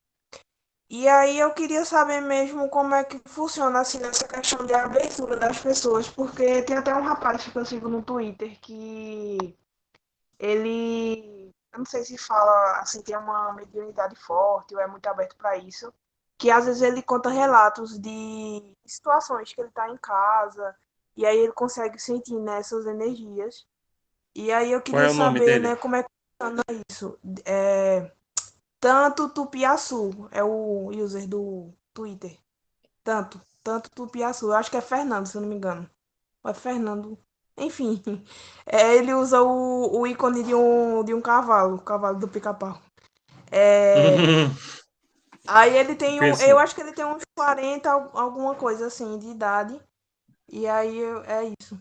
Speaker 3: E aí eu queria saber mesmo como é que funciona, assim, nessa questão de abertura das pessoas, porque tem até um rapaz que eu sigo no Twitter que eu não sei se fala, assim, tem uma mediunidade forte ou é muito aberto para isso, que às vezes ele conta relatos de situações que ele está em casa e aí ele consegue sentir nessas energias. E aí eu
Speaker 1: Qual é
Speaker 3: queria
Speaker 1: o nome
Speaker 3: saber,
Speaker 1: dele?
Speaker 3: né, como é que funciona isso. É, tanto Tupiaçu é o user do Twitter. Tanto Tupiaçu. Eu acho que é Fernando, se eu não me engano. Ou é Fernando? Enfim, ele usa o ícone de um cavalo, o cavalo do pica-pau. Aí ele tem eu
Speaker 1: Conheci.
Speaker 3: acho que ele tem uns 40, alguma coisa assim, de idade. E aí é isso.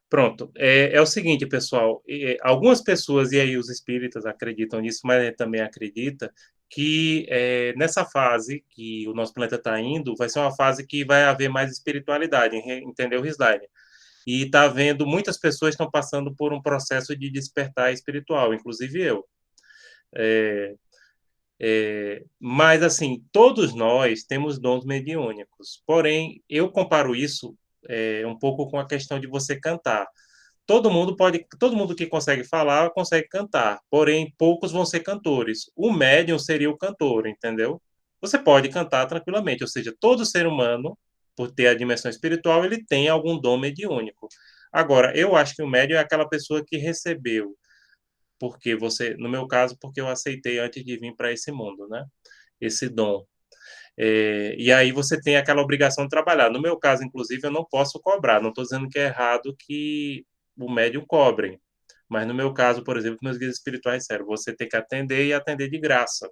Speaker 1: Pronto. É o seguinte, pessoal. Algumas pessoas, e aí os espíritas acreditam nisso, mas também acredita que nessa fase que o nosso planeta está indo, vai ser uma fase que vai haver mais espiritualidade, entendeu, Rislaine? E está vendo muitas pessoas estão passando por um processo de despertar espiritual, inclusive eu. É, mas, assim, todos nós temos dons mediúnicos. Porém, eu comparo isso um pouco com a questão de você cantar. Todo mundo que consegue falar, consegue cantar. Porém, poucos vão ser cantores. O médium seria o cantor, entendeu? Você pode cantar tranquilamente, ou seja, todo ser humano, por ter a dimensão espiritual, ele tem algum dom mediúnico. Agora, eu acho que o médium é aquela pessoa que recebeu, porque você, no meu caso, porque eu aceitei antes de vir para esse mundo, né? Esse dom. E aí você tem aquela obrigação de trabalhar. No meu caso, inclusive, eu não posso cobrar. Não estou dizendo que é errado que o médium cobre. Mas no meu caso, por exemplo, meus guias espirituais disseram, você tem que atender e atender de graça.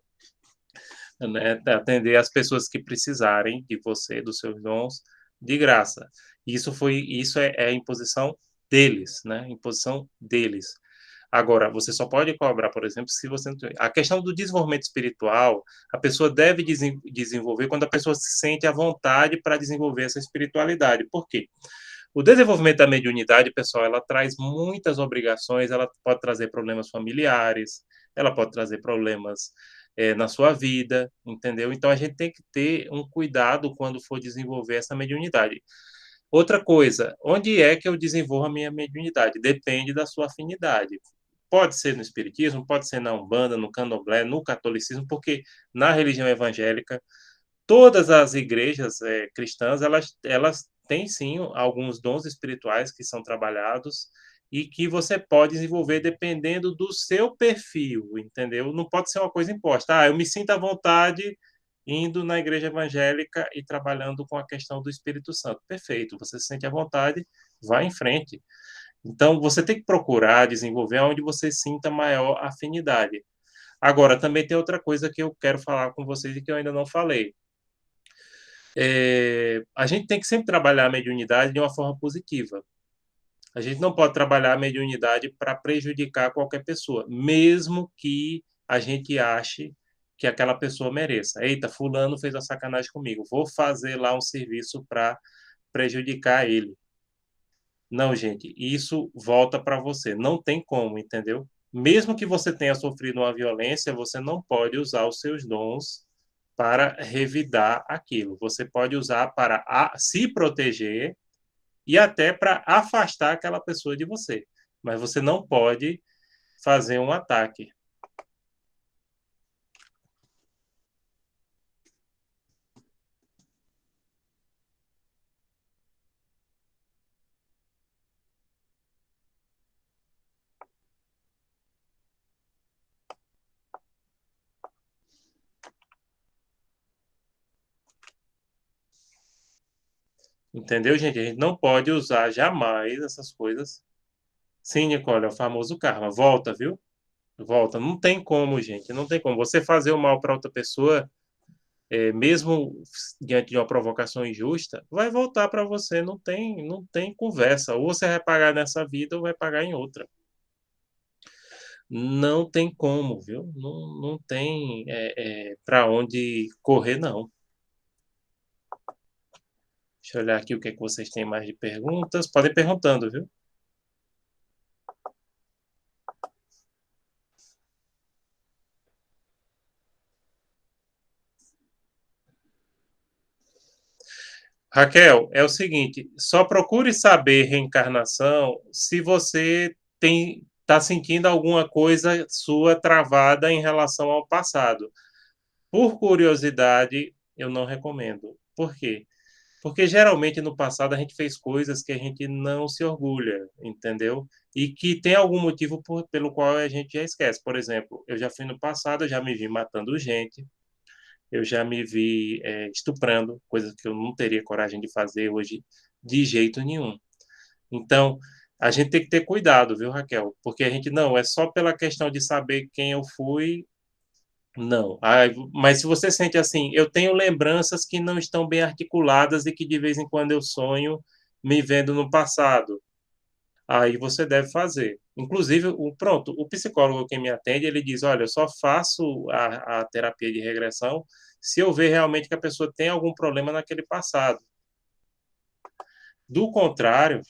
Speaker 1: Né? Atender as pessoas que precisarem de você, dos seus dons, de graça. Isso é a imposição deles, né? Imposição deles. Agora, você só pode cobrar, por exemplo, se você não tem. A questão do desenvolvimento espiritual, a pessoa deve desenvolver quando a pessoa se sente à vontade para desenvolver essa espiritualidade. Por quê? O desenvolvimento da mediunidade, pessoal, ela traz muitas obrigações, ela pode trazer problemas familiares, ela pode trazer problemas na sua vida, entendeu? Então a gente tem que ter um cuidado quando for desenvolver essa mediunidade. Outra coisa, onde é que eu desenvolvo a minha mediunidade? Depende da sua afinidade. Pode ser no espiritismo, pode ser na Umbanda, no Candomblé, no catolicismo, porque na religião evangélica todas as igrejas cristãs elas têm sim alguns dons espirituais que são trabalhados e que você pode desenvolver dependendo do seu perfil, entendeu? Não pode ser uma coisa imposta. Eu me sinto à vontade indo na igreja evangélica e trabalhando com a questão do Espírito Santo. Perfeito, você se sente à vontade, vá em frente. Então, você tem que procurar desenvolver onde você sinta maior afinidade. Agora, também tem outra coisa que eu quero falar com vocês e que eu ainda não falei. A gente tem que sempre trabalhar a mediunidade de uma forma positiva. A gente não pode trabalhar a mediunidade para prejudicar qualquer pessoa, mesmo que a gente ache que aquela pessoa mereça. Eita, fulano fez uma sacanagem comigo, vou fazer lá um serviço para prejudicar ele. Não, gente, isso volta para você. Não tem como, entendeu? Mesmo que você tenha sofrido uma violência, você não pode usar os seus dons para revidar aquilo. Você pode usar para se proteger e até para afastar aquela pessoa de você. Mas você não pode fazer um ataque. Entendeu, gente? A gente não pode usar jamais essas coisas. Sim, Nicole, é o famoso karma. Volta, viu? Volta. Não tem como, gente. Não tem como. Você fazer o mal para outra pessoa, mesmo diante de uma provocação injusta, vai voltar para você. Não tem conversa. Ou você vai pagar nessa vida ou vai pagar em outra. Não tem como, viu? Não tem para onde correr, não. Deixa eu olhar aqui o que é que vocês têm mais de perguntas. Podem ir perguntando, viu? Raquel, é o seguinte, só procure saber reencarnação se você está sentindo alguma coisa sua travada em relação ao passado. Por curiosidade, eu não recomendo. Por quê? Porque geralmente no passado a gente fez coisas que a gente não se orgulha, entendeu? E que tem algum motivo pelo qual a gente já esquece. Por exemplo, eu já fui no passado, eu já me vi matando gente, eu já me vi estuprando, coisas que eu não teria coragem de fazer hoje de jeito nenhum. Então, a gente tem que ter cuidado, viu, Raquel? Porque a gente não, é só pela questão de saber quem eu fui, não. Mas se você sente assim, eu tenho lembranças que não estão bem articuladas e que de vez em quando eu sonho me vendo no passado. Aí você deve fazer. Inclusive, pronto, o psicólogo que me atende, ele diz, olha, eu só faço a terapia de regressão se eu ver realmente que a pessoa tem algum problema naquele passado. Do contrário,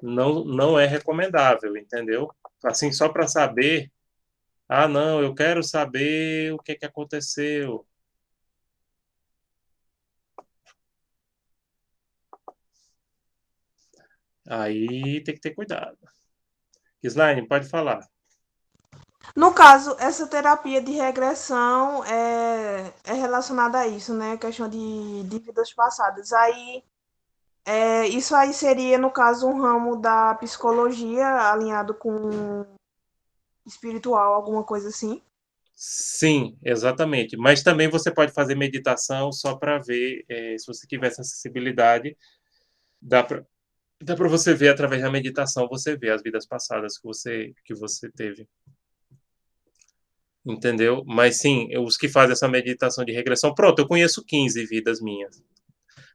Speaker 1: não é recomendável, entendeu? Assim, só para saber, não, eu quero saber o que que aconteceu. Aí tem que ter cuidado. Slaine, pode falar.
Speaker 3: No caso, essa terapia de regressão é relacionada a isso, né? Questão de vidas passadas. Aí, isso aí seria, no caso, um ramo da psicologia alinhado com espiritual, alguma coisa assim.
Speaker 1: Sim, exatamente. Mas também você pode fazer meditação só para ver, se você tiver essa acessibilidade, dá para você ver através da meditação, você vê as vidas passadas que você teve. Entendeu? Mas sim, os que fazem essa meditação de regressão, pronto, eu conheço 15 vidas minhas.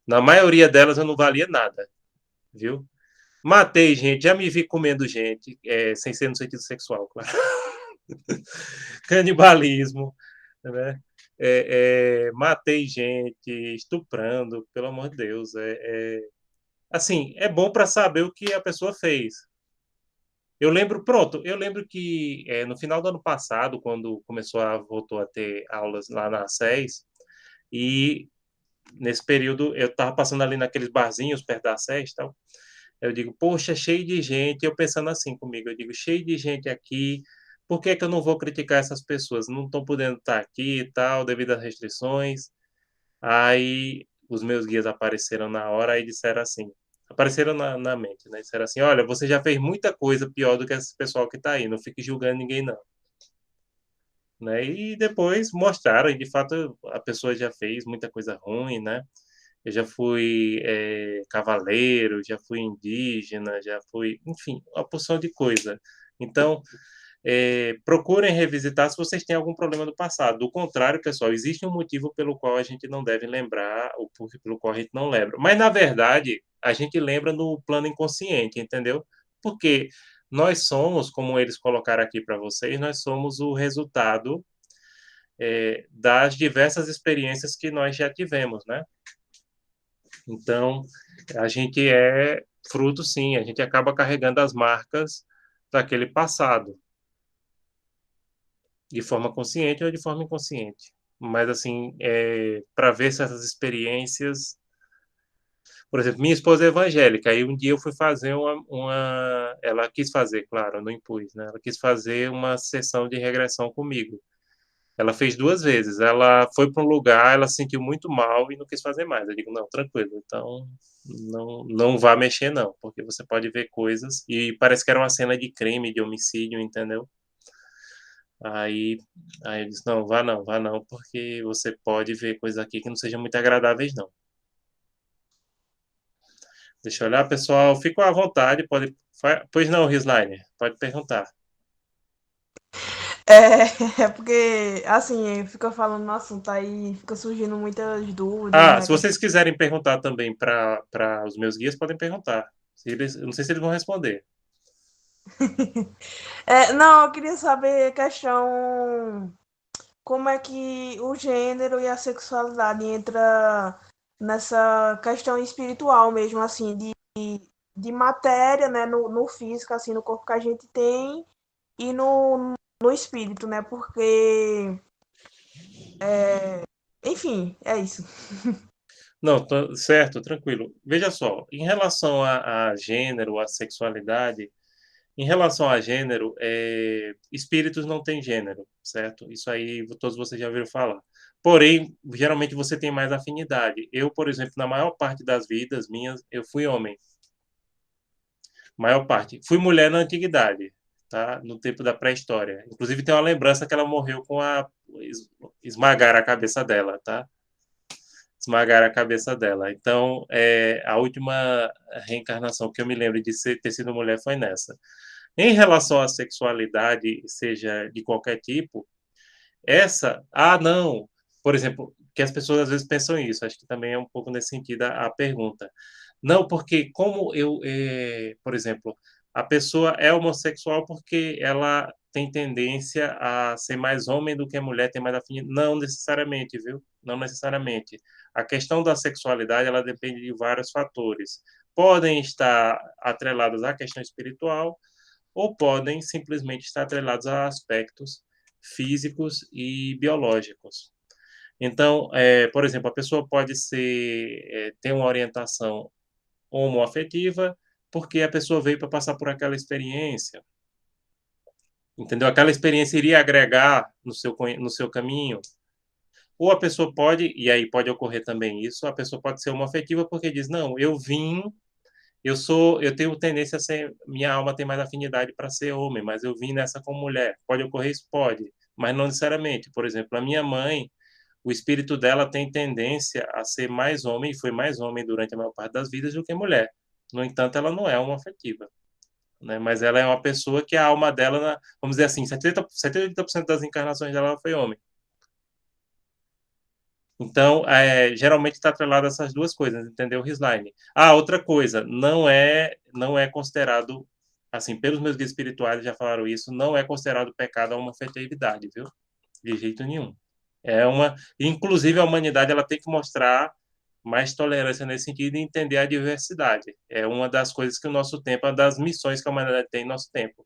Speaker 1: Na maioria delas eu não valia nada, viu? Matei gente, já me vi comendo gente, sem ser no sentido sexual, claro. Canibalismo, né? Matei gente, estuprando, pelo amor de Deus. Assim, é bom para saber o que a pessoa fez. Eu lembro que no final do ano passado, quando voltou a ter aulas lá na SES, e nesse período eu estava passando ali naqueles barzinhos perto da SES e tal, eu digo, poxa, cheio de gente, eu pensando assim comigo, eu digo, cheio de gente aqui, por que que eu não vou criticar essas pessoas? Não estão podendo estar aqui e tal, devido às restrições. Aí os meus guias apareceram na hora e disseram assim, apareceram na mente, né? Disseram assim, olha, você já fez muita coisa pior do que esse pessoal que está aí, não fique julgando ninguém não. Né? E depois mostraram, e de fato a pessoa já fez muita coisa ruim, né? Eu já fui cavaleiro, já fui indígena, já fui, enfim, uma porção de coisa. Então, procurem revisitar se vocês têm algum problema do passado. Do contrário, pessoal, existe um motivo pelo qual a gente não deve lembrar, ou pelo qual a gente não lembra. Mas, na verdade, a gente lembra no plano inconsciente, entendeu? Porque nós somos, como eles colocaram aqui para vocês, nós somos o resultado das diversas experiências que nós já tivemos, né? Então, a gente é fruto, sim, a gente acaba carregando as marcas daquele passado, de forma consciente ou de forma inconsciente. Mas, assim, para ver se essas experiências. Por exemplo, minha esposa é evangélica, aí um dia eu fui fazer ela quis fazer, claro, eu não impus, né? Ela quis fazer uma sessão de regressão comigo. Ela fez 2 vezes. Ela foi para um lugar, ela se sentiu muito mal e não quis fazer mais. Eu digo, não, tranquilo, então não vá mexer, não, porque você pode ver coisas. E parece que era uma cena de crime, de homicídio, entendeu? Aí, aí eu disse, não, vá não, porque você pode ver coisas aqui que não sejam muito agradáveis, não. Deixa eu olhar, pessoal. Fico à vontade, pode. Pois não, Rislaine, pode perguntar.
Speaker 3: É porque, assim, fica falando no assunto aí, fica surgindo muitas dúvidas, né?
Speaker 1: Se vocês quiserem perguntar também para os meus guias, podem perguntar. Eu não sei se eles vão responder.
Speaker 3: Não, eu queria saber a questão, como é que o gênero e a sexualidade entra nessa questão espiritual mesmo, assim, de matéria, né, no físico, assim, no corpo que a gente tem e no espírito, né, porque, enfim, é isso.
Speaker 1: Não, certo, tranquilo. Veja só, em relação a gênero, a sexualidade, em relação a gênero, espíritos não têm gênero, certo? Isso aí todos vocês já ouviram falar. Porém, geralmente você tem mais afinidade. Eu, por exemplo, na maior parte das vidas minhas, eu fui homem. Maior parte. Fui mulher na antiguidade, tá? No tempo da pré-história. Inclusive tem uma lembrança que ela morreu com esmagar a cabeça dela, tá? esmagaram a cabeça dela. Então, a última reencarnação que eu me lembro de ter sido mulher foi nessa. Em relação à sexualidade, seja de qualquer tipo, não, por exemplo, que as pessoas às vezes pensam isso, acho que também é um pouco nesse sentido a pergunta. Não, porque por exemplo, a pessoa é homossexual porque ela tem tendência a ser mais homem do que mulher, tem mais afinidade. Não necessariamente, viu? Não necessariamente. A questão da sexualidade, ela depende de vários fatores. Podem estar atrelados à questão espiritual ou podem simplesmente estar atrelados a aspectos físicos e biológicos. Então, por exemplo, a pessoa pode ter uma orientação homoafetiva porque a pessoa veio para passar por aquela experiência, entendeu? Aquela experiência iria agregar no seu caminho. Ou a pessoa pode, e aí pode ocorrer também isso, a pessoa pode ser homoafetiva porque diz, não, eu tenho tendência a ser, minha alma tem mais afinidade para ser homem, mas eu vim nessa como mulher. Pode ocorrer isso? Pode, mas não necessariamente. Por exemplo, a minha mãe, o espírito dela tem tendência a ser mais homem, e foi mais homem durante a maior parte das vidas do que mulher. No entanto, ela não é uma afetiva, né? Mas ela é uma pessoa que a alma dela, vamos dizer assim, 70% das encarnações dela foi homem. Então, geralmente está atrelado a essas duas coisas, entendeu, Risline? Outra coisa, não é considerado, assim, pelos meus guias espirituais já falaram isso, não é considerado pecado a uma afetividade, viu? De jeito nenhum. Inclusive a humanidade ela tem que mostrar mais tolerância nesse sentido e entender a diversidade. É uma das coisas que o nosso tempo, uma das missões que a humanidade tem no nosso tempo,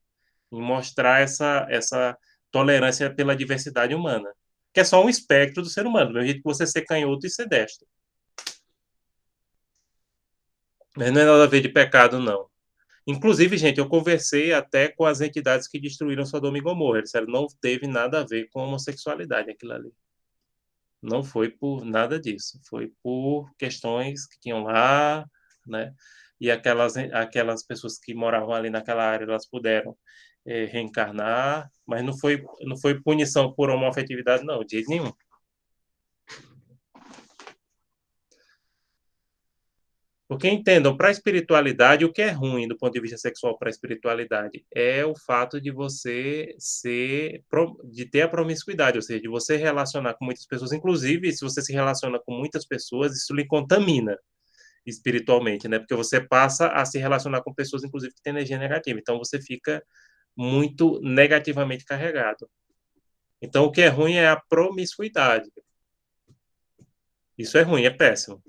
Speaker 1: em mostrar essa tolerância pela diversidade humana, que é só um espectro do ser humano, do mesmo jeito que você ser canhoto e ser destro. Mas não é nada a ver de pecado, não. Inclusive, gente, eu conversei até com as entidades que destruíram Sodoma e Gomorra. Eles disseram, não teve nada a ver com homossexualidade aquilo ali. Não foi por nada disso. Foi por questões que tinham lá, né? E aquelas pessoas que moravam ali naquela área, elas puderam reencarnar, mas não foi punição por homoafetividade, não, de jeito nenhum. Porque entendam, para a espiritualidade, o que é ruim do ponto de vista sexual para a espiritualidade é o fato de de ter a promiscuidade, ou seja, de você relacionar com muitas pessoas, inclusive se você se relaciona com muitas pessoas, isso lhe contamina espiritualmente, né? Porque você passa a se relacionar com pessoas, inclusive, que têm energia negativa. Então você fica muito negativamente carregado. Então o que é ruim é a promiscuidade. Isso é ruim, é péssimo.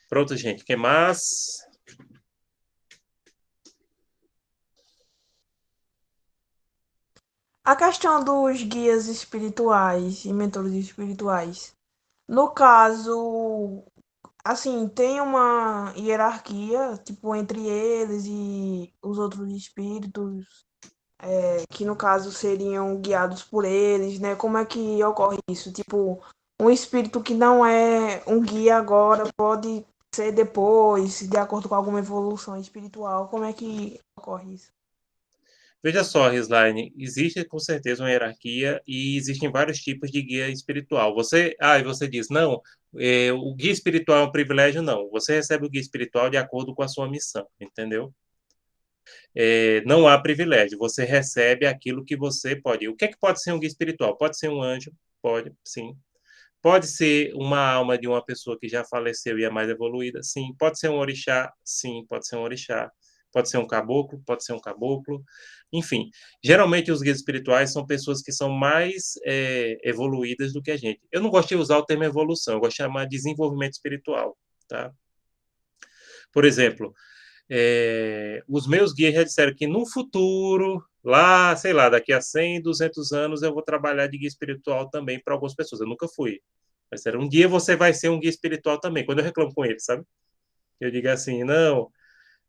Speaker 1: Pronto, gente. O que mais?
Speaker 3: A questão dos guias espirituais e mentores espirituais. No caso, assim, tem uma hierarquia, tipo, entre eles e os outros espíritos, que no caso seriam guiados por eles, né? Como é que ocorre isso? Tipo, um espírito que não é um guia agora pode ser depois, de acordo com alguma evolução espiritual. Como é que ocorre isso?
Speaker 1: Veja só, Risline, existe com certeza uma hierarquia e existem vários tipos de guia espiritual. Você diz, não, o guia espiritual é um privilégio, não. Você recebe o guia espiritual de acordo com a sua missão, entendeu? Não há privilégio, você recebe aquilo que você pode. O que é que pode ser um guia espiritual? Pode ser um anjo? Pode, sim. Pode ser uma alma de uma pessoa que já faleceu e é mais evoluída? Sim. Pode ser um orixá? Sim, pode ser um orixá. Pode ser um caboclo? Pode ser um caboclo. Enfim, geralmente os guias espirituais são pessoas que são mais evoluídas do que a gente. Eu não gosto de usar o termo evolução, eu gosto de chamar de desenvolvimento espiritual, tá? Por exemplo, os meus guias já disseram que no futuro, lá, sei lá, daqui a 100, 200 anos, eu vou trabalhar de guia espiritual também para algumas pessoas. Eu nunca fui. Mas um dia você vai ser um guia espiritual também. Quando eu reclamo com eles, sabe? Eu digo assim, não,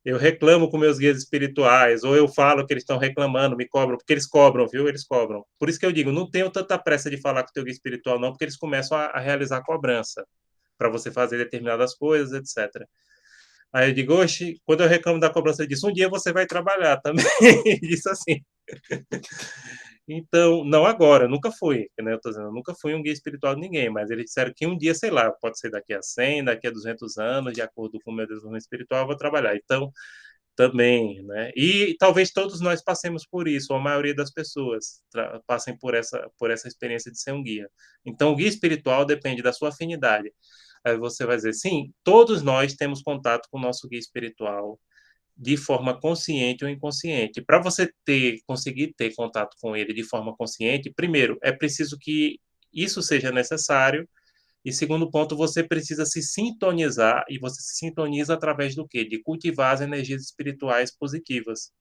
Speaker 1: eu reclamo com meus guias espirituais, ou eu falo que eles estão reclamando, me cobram, porque eles cobram, viu? Eles cobram. Por isso que eu digo, não tenho tanta pressa de falar com o teu guia espiritual, não, porque eles começam a realizar cobrança para você fazer determinadas coisas, etc. Aí eu digo, oxe, quando eu reclamo da cobrança disso, um dia você vai trabalhar também. Isso assim. Então, não agora, nunca fui, né? Eu tô dizendo, eu nunca fui um guia espiritual de ninguém, mas eles disseram que um dia, sei lá, pode ser daqui a 100, daqui a 200 anos, de acordo com o meu desenvolvimento espiritual, eu vou trabalhar. Então, também, né? E talvez todos nós passemos por isso, ou a maioria das pessoas passem por essa experiência de ser um guia. Então, o guia espiritual depende da sua afinidade. Aí você vai dizer, sim, todos nós temos contato com o nosso guia espiritual de forma consciente ou inconsciente. Para você conseguir ter contato com ele de forma consciente, primeiro, é preciso que isso seja necessário, e segundo ponto, você precisa se sintonizar, e você se sintoniza através do quê? De cultivar as energias espirituais positivas.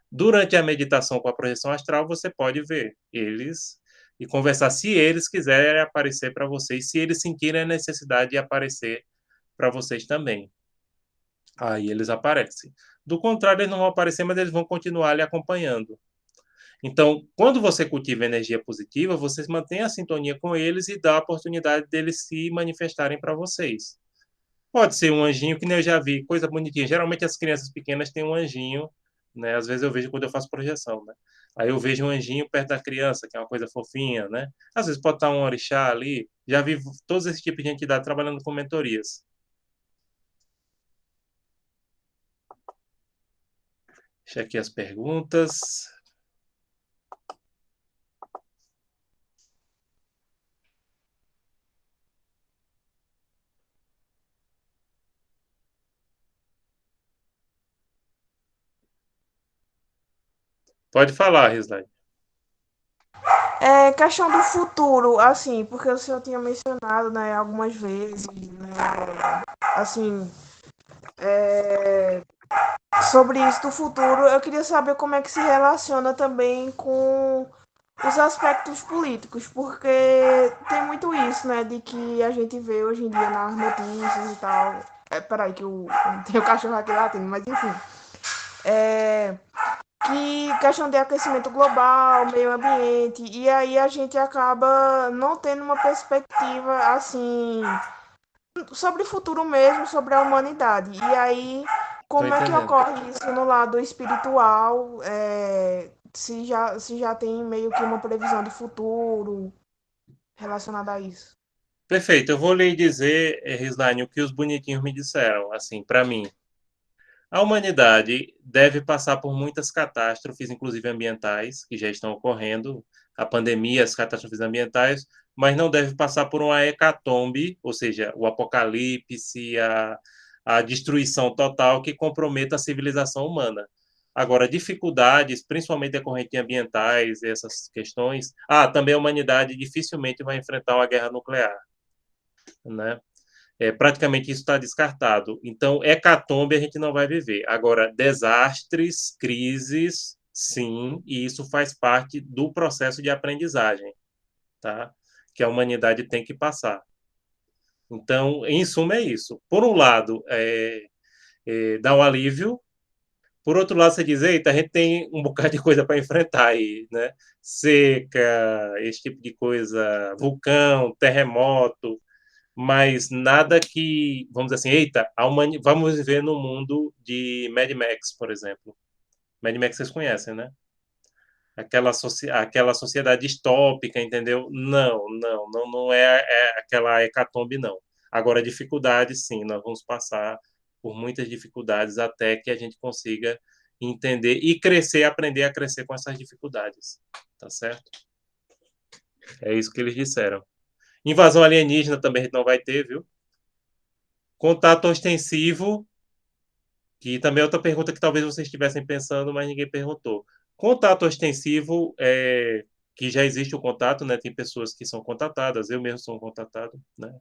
Speaker 1: Durante a meditação com a projeção astral, você pode ver eles e conversar se eles quiserem aparecer para vocês, se eles sentirem a necessidade de aparecer para vocês também. Aí eles aparecem. Do contrário, eles não vão aparecer, mas eles vão continuar lhe acompanhando. Então, quando você cultiva energia positiva, você mantém a sintonia com eles e dá a oportunidade deles se manifestarem para vocês. Pode ser um anjinho, que nem eu já vi, coisa bonitinha. Geralmente as crianças pequenas têm um anjinho, né? Às vezes eu vejo quando eu faço projeção, né? Aí eu vejo um anjinho perto da criança, que é uma coisa fofinha, né? Às vezes pode estar um orixá ali. Já vi todos esses tipos de entidade trabalhando com mentorias. Deixa aqui as perguntas. Pode falar, Rislane.
Speaker 3: É questão do futuro, assim, porque o senhor tinha mencionado, né, algumas vezes, né, assim, sobre isso do futuro. Eu queria saber como é que se relaciona também com os aspectos políticos, porque tem muito isso, né, de que a gente vê hoje em dia nas notícias e tal. Peraí, que tem o cachorro aqui latindo, mas enfim. É, que questão de aquecimento global, meio ambiente, e aí a gente acaba não tendo uma perspectiva assim sobre o futuro mesmo, sobre a humanidade. E aí,
Speaker 1: Tô
Speaker 3: como é que
Speaker 1: entendendo.
Speaker 3: ocorre isso no lado espiritual? Se já tem meio que uma previsão de futuro relacionada a isso.
Speaker 1: Perfeito. Eu vou lhe dizer, Rislane, o que os bonitinhos me disseram, assim, para mim. A humanidade deve passar por muitas catástrofes, inclusive ambientais, que já estão ocorrendo, a pandemia, as catástrofes ambientais, mas não deve passar por uma hecatombe, ou seja, o apocalipse, a destruição total que comprometa a civilização humana. Agora, dificuldades, principalmente decorrentes ambientais, essas questões. Também a humanidade dificilmente vai enfrentar uma guerra nuclear, né? Praticamente isso está descartado. Então, hecatombe a gente não vai viver. Agora, desastres, crises, sim, e isso faz parte do processo de aprendizagem, tá? Que a humanidade tem que passar. Então, em suma, é isso. Por um lado, dá um alívio. Por outro lado, você diz, eita, a gente tem um bocado de coisa para enfrentar aí, né? Seca, esse tipo de coisa, vulcão, terremoto, mas nada que, vamos dizer assim, eita, vamos viver no mundo de Mad Max, por exemplo. Mad Max vocês conhecem, né? Aquela sociedade distópica, entendeu? Não é aquela hecatombe, não. Agora, dificuldades, sim, nós vamos passar por muitas dificuldades até que a gente consiga entender e crescer, aprender a crescer com essas dificuldades, tá certo? É isso que eles disseram. Invasão alienígena também a gente não vai ter, viu? Contato ostensivo, que também é outra pergunta que talvez vocês estivessem pensando, mas ninguém perguntou. Contato ostensivo, que já existe o contato, né? Tem pessoas que são contatadas, eu mesmo sou contatado, né?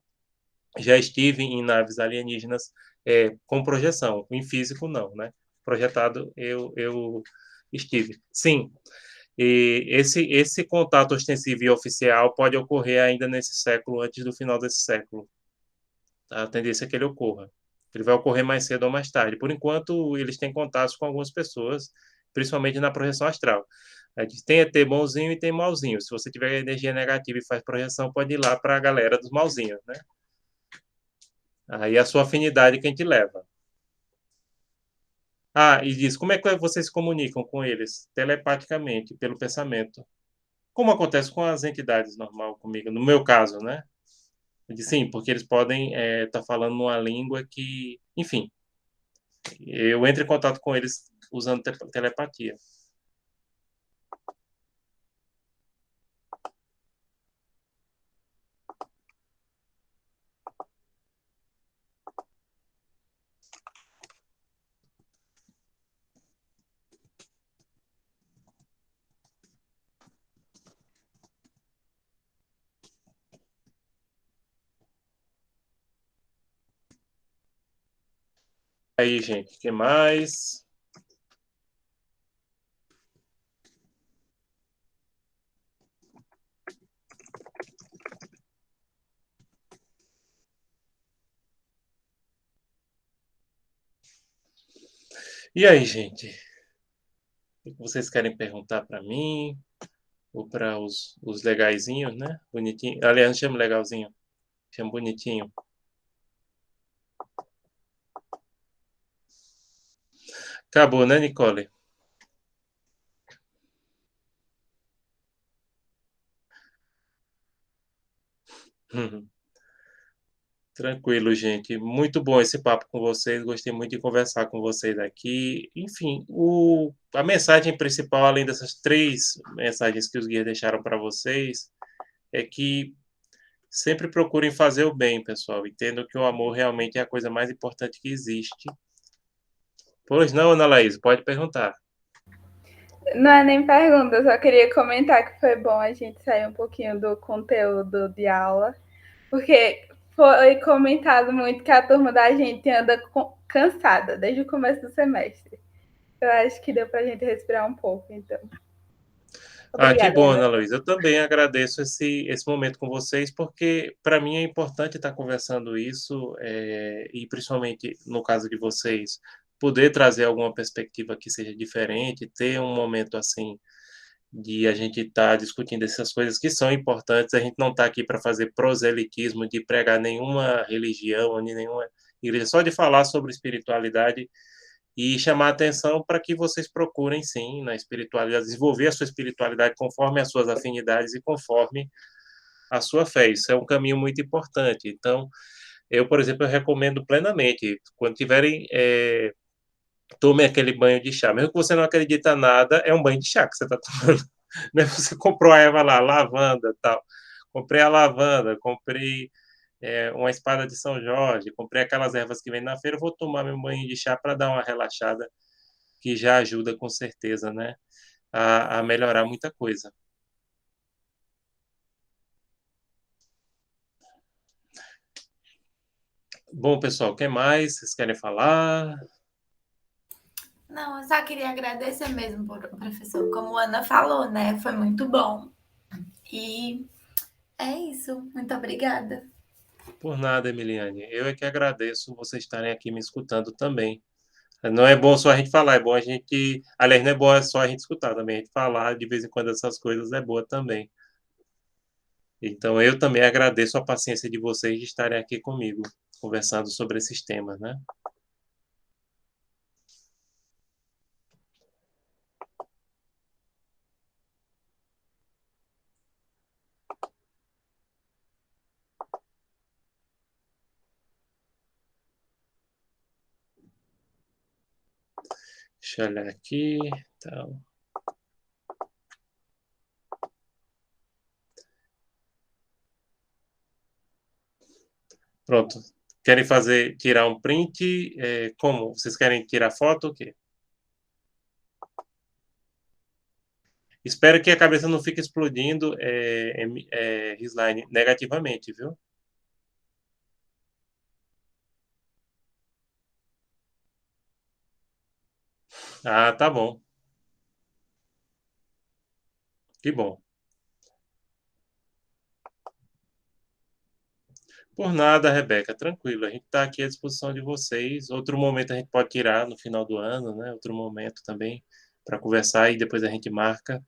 Speaker 1: Já estive em naves alienígenas com projeção, em físico não, né? Projetado eu estive. Sim, e esse contato ostensivo e oficial pode ocorrer ainda nesse século, antes do final desse século. A tendência é que ele ocorra. Ele vai ocorrer mais cedo ou mais tarde. Por enquanto, eles têm contatos com algumas pessoas, principalmente na projeção astral. A gente tem ET bonzinho e tem malzinho. Se você tiver energia negativa e faz projeção, pode ir lá para a galera dos malzinhos, né? Aí é a sua afinidade que a gente leva. E diz, como é que vocês se comunicam com eles? Telepaticamente, pelo pensamento. como acontece com as entidades normal comigo, no meu caso, né? Sim, porque eles podem estar falando numa língua que, enfim, eu entro em contato com eles usando telepatia. Aí, gente, o que mais? E aí, gente? O que vocês querem perguntar para mim? Ou para os legaizinhos, né? Bonitinho. Aliás, não chama legalzinho, chama bonitinho. Acabou, né, Nicole? Tranquilo, gente. Muito bom esse papo com vocês. Gostei muito de conversar com vocês aqui. Enfim, a mensagem principal, além dessas 3 mensagens que os guias deixaram para vocês, é que sempre procurem fazer o bem, pessoal. Entendam que o amor realmente é a coisa mais importante que existe. Pois não, Ana Laís, pode perguntar.
Speaker 2: Não é nem pergunta, eu só queria comentar que foi bom a gente sair um pouquinho do conteúdo de aula, porque foi comentado muito que a turma da gente anda cansada desde o começo do semestre. Eu acho que deu para a gente respirar um pouco, então.
Speaker 1: Que
Speaker 2: Obrigada,
Speaker 1: bom,
Speaker 2: Ana.
Speaker 1: Ana Luísa. Eu também agradeço esse momento com vocês, porque para mim é importante estar conversando isso, e principalmente no caso de vocês, poder trazer alguma perspectiva que seja diferente, ter um momento assim de a gente estar discutindo essas coisas que são importantes. A gente não está aqui para fazer proselitismo, de pregar nenhuma religião, nem nenhuma igreja, só de falar sobre espiritualidade e chamar a atenção para que vocês procurem, sim, na espiritualidade, desenvolver a sua espiritualidade conforme as suas afinidades e conforme a sua fé. Isso é um caminho muito importante. Então, eu, por exemplo, eu recomendo plenamente, quando tiverem, tome aquele banho de chá. Mesmo que você não acredita em nada, é um banho de chá que você está tomando. Né? Você comprou a erva lá, lavanda tal. Comprei a lavanda, comprei uma espada de São Jorge, comprei aquelas ervas que vem na feira, eu vou tomar meu banho de chá para dar uma relaxada, que já ajuda com certeza, né, a melhorar muita coisa. Bom, pessoal, o que mais vocês querem falar?
Speaker 6: Não, eu só queria agradecer mesmo, professor. Como a Ana falou, né? Foi muito bom. E é isso. Muito obrigada.
Speaker 1: Por nada, Emiliane. Eu é que agradeço vocês estarem aqui me escutando também. Não é bom só a gente falar, é bom a gente. Aliás, não é bom só a gente escutar também, a gente falar de vez em quando essas coisas é boa também. Então, eu também agradeço a paciência de vocês de estarem aqui comigo, conversando sobre esses temas, né? Deixa eu olhar aqui. Então. Pronto. Querem tirar um print? Como? Vocês querem tirar foto ou o quê? Espero que a cabeça não fique explodindo, Risline, negativamente, viu? Ah, tá bom. Que bom. Por nada, Rebeca, tranquilo. A gente está aqui à disposição de vocês. Outro momento a gente pode tirar no final do ano, né? Outro momento também para conversar e depois a gente marca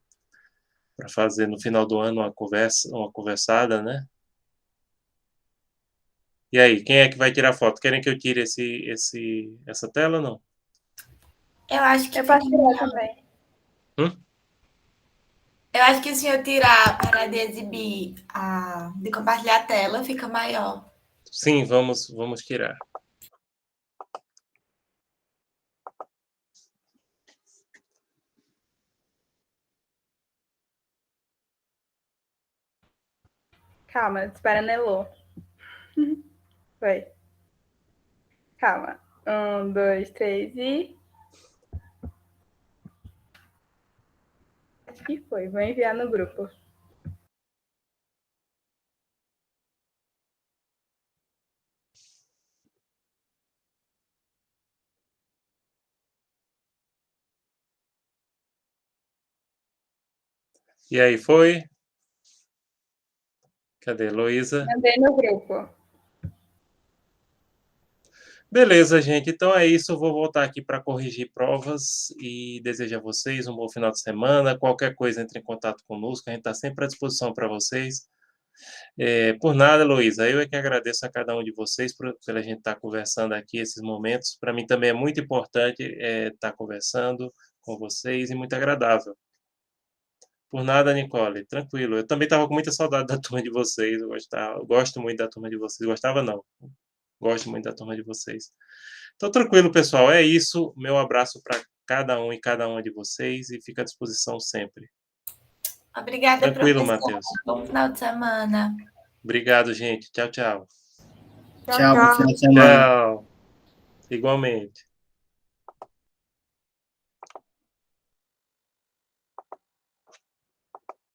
Speaker 1: para fazer no final do ano uma conversada, né? E aí, quem é que vai tirar foto? Querem que eu tire essa tela ou não?
Speaker 6: Eu acho que
Speaker 2: Eu posso tirar também.
Speaker 1: Hum?
Speaker 6: Eu acho que se eu tirar, parar de exibir, de compartilhar a tela, fica maior.
Speaker 1: Sim, vamos tirar.
Speaker 2: Calma, espera, Nelô. Vai. Calma. 1, 2, 3 e... Acho que foi. Vou enviar no grupo.
Speaker 1: E aí, foi? Cadê, Heloísa?
Speaker 2: Mandei no grupo.
Speaker 1: Beleza, gente. Então é isso. Eu vou voltar aqui para corrigir provas e desejo a vocês um bom final de semana. Qualquer coisa, entre em contato conosco. A gente está sempre à disposição para vocês. Por nada, Heloísa. Eu é que agradeço a cada um de vocês pela gente estar conversando aqui esses momentos. Para mim também é muito importante estar conversando com vocês e muito agradável. Por nada, Nicole. Tranquilo. Eu também estava com muita saudade da turma de vocês. Eu gosto muito da turma de vocês. Gostava, não. Gosto muito da turma de vocês. Então, tranquilo, pessoal. É isso. Meu abraço para cada um e cada uma de vocês e fica à disposição sempre.
Speaker 6: Obrigada,
Speaker 1: Tranquilo,
Speaker 6: professor.
Speaker 1: Matheus.
Speaker 6: Bom final de semana.
Speaker 1: Obrigado, gente. Tchau, tchau.
Speaker 5: Tchau, bom final de semana.
Speaker 1: Tchau. Igualmente.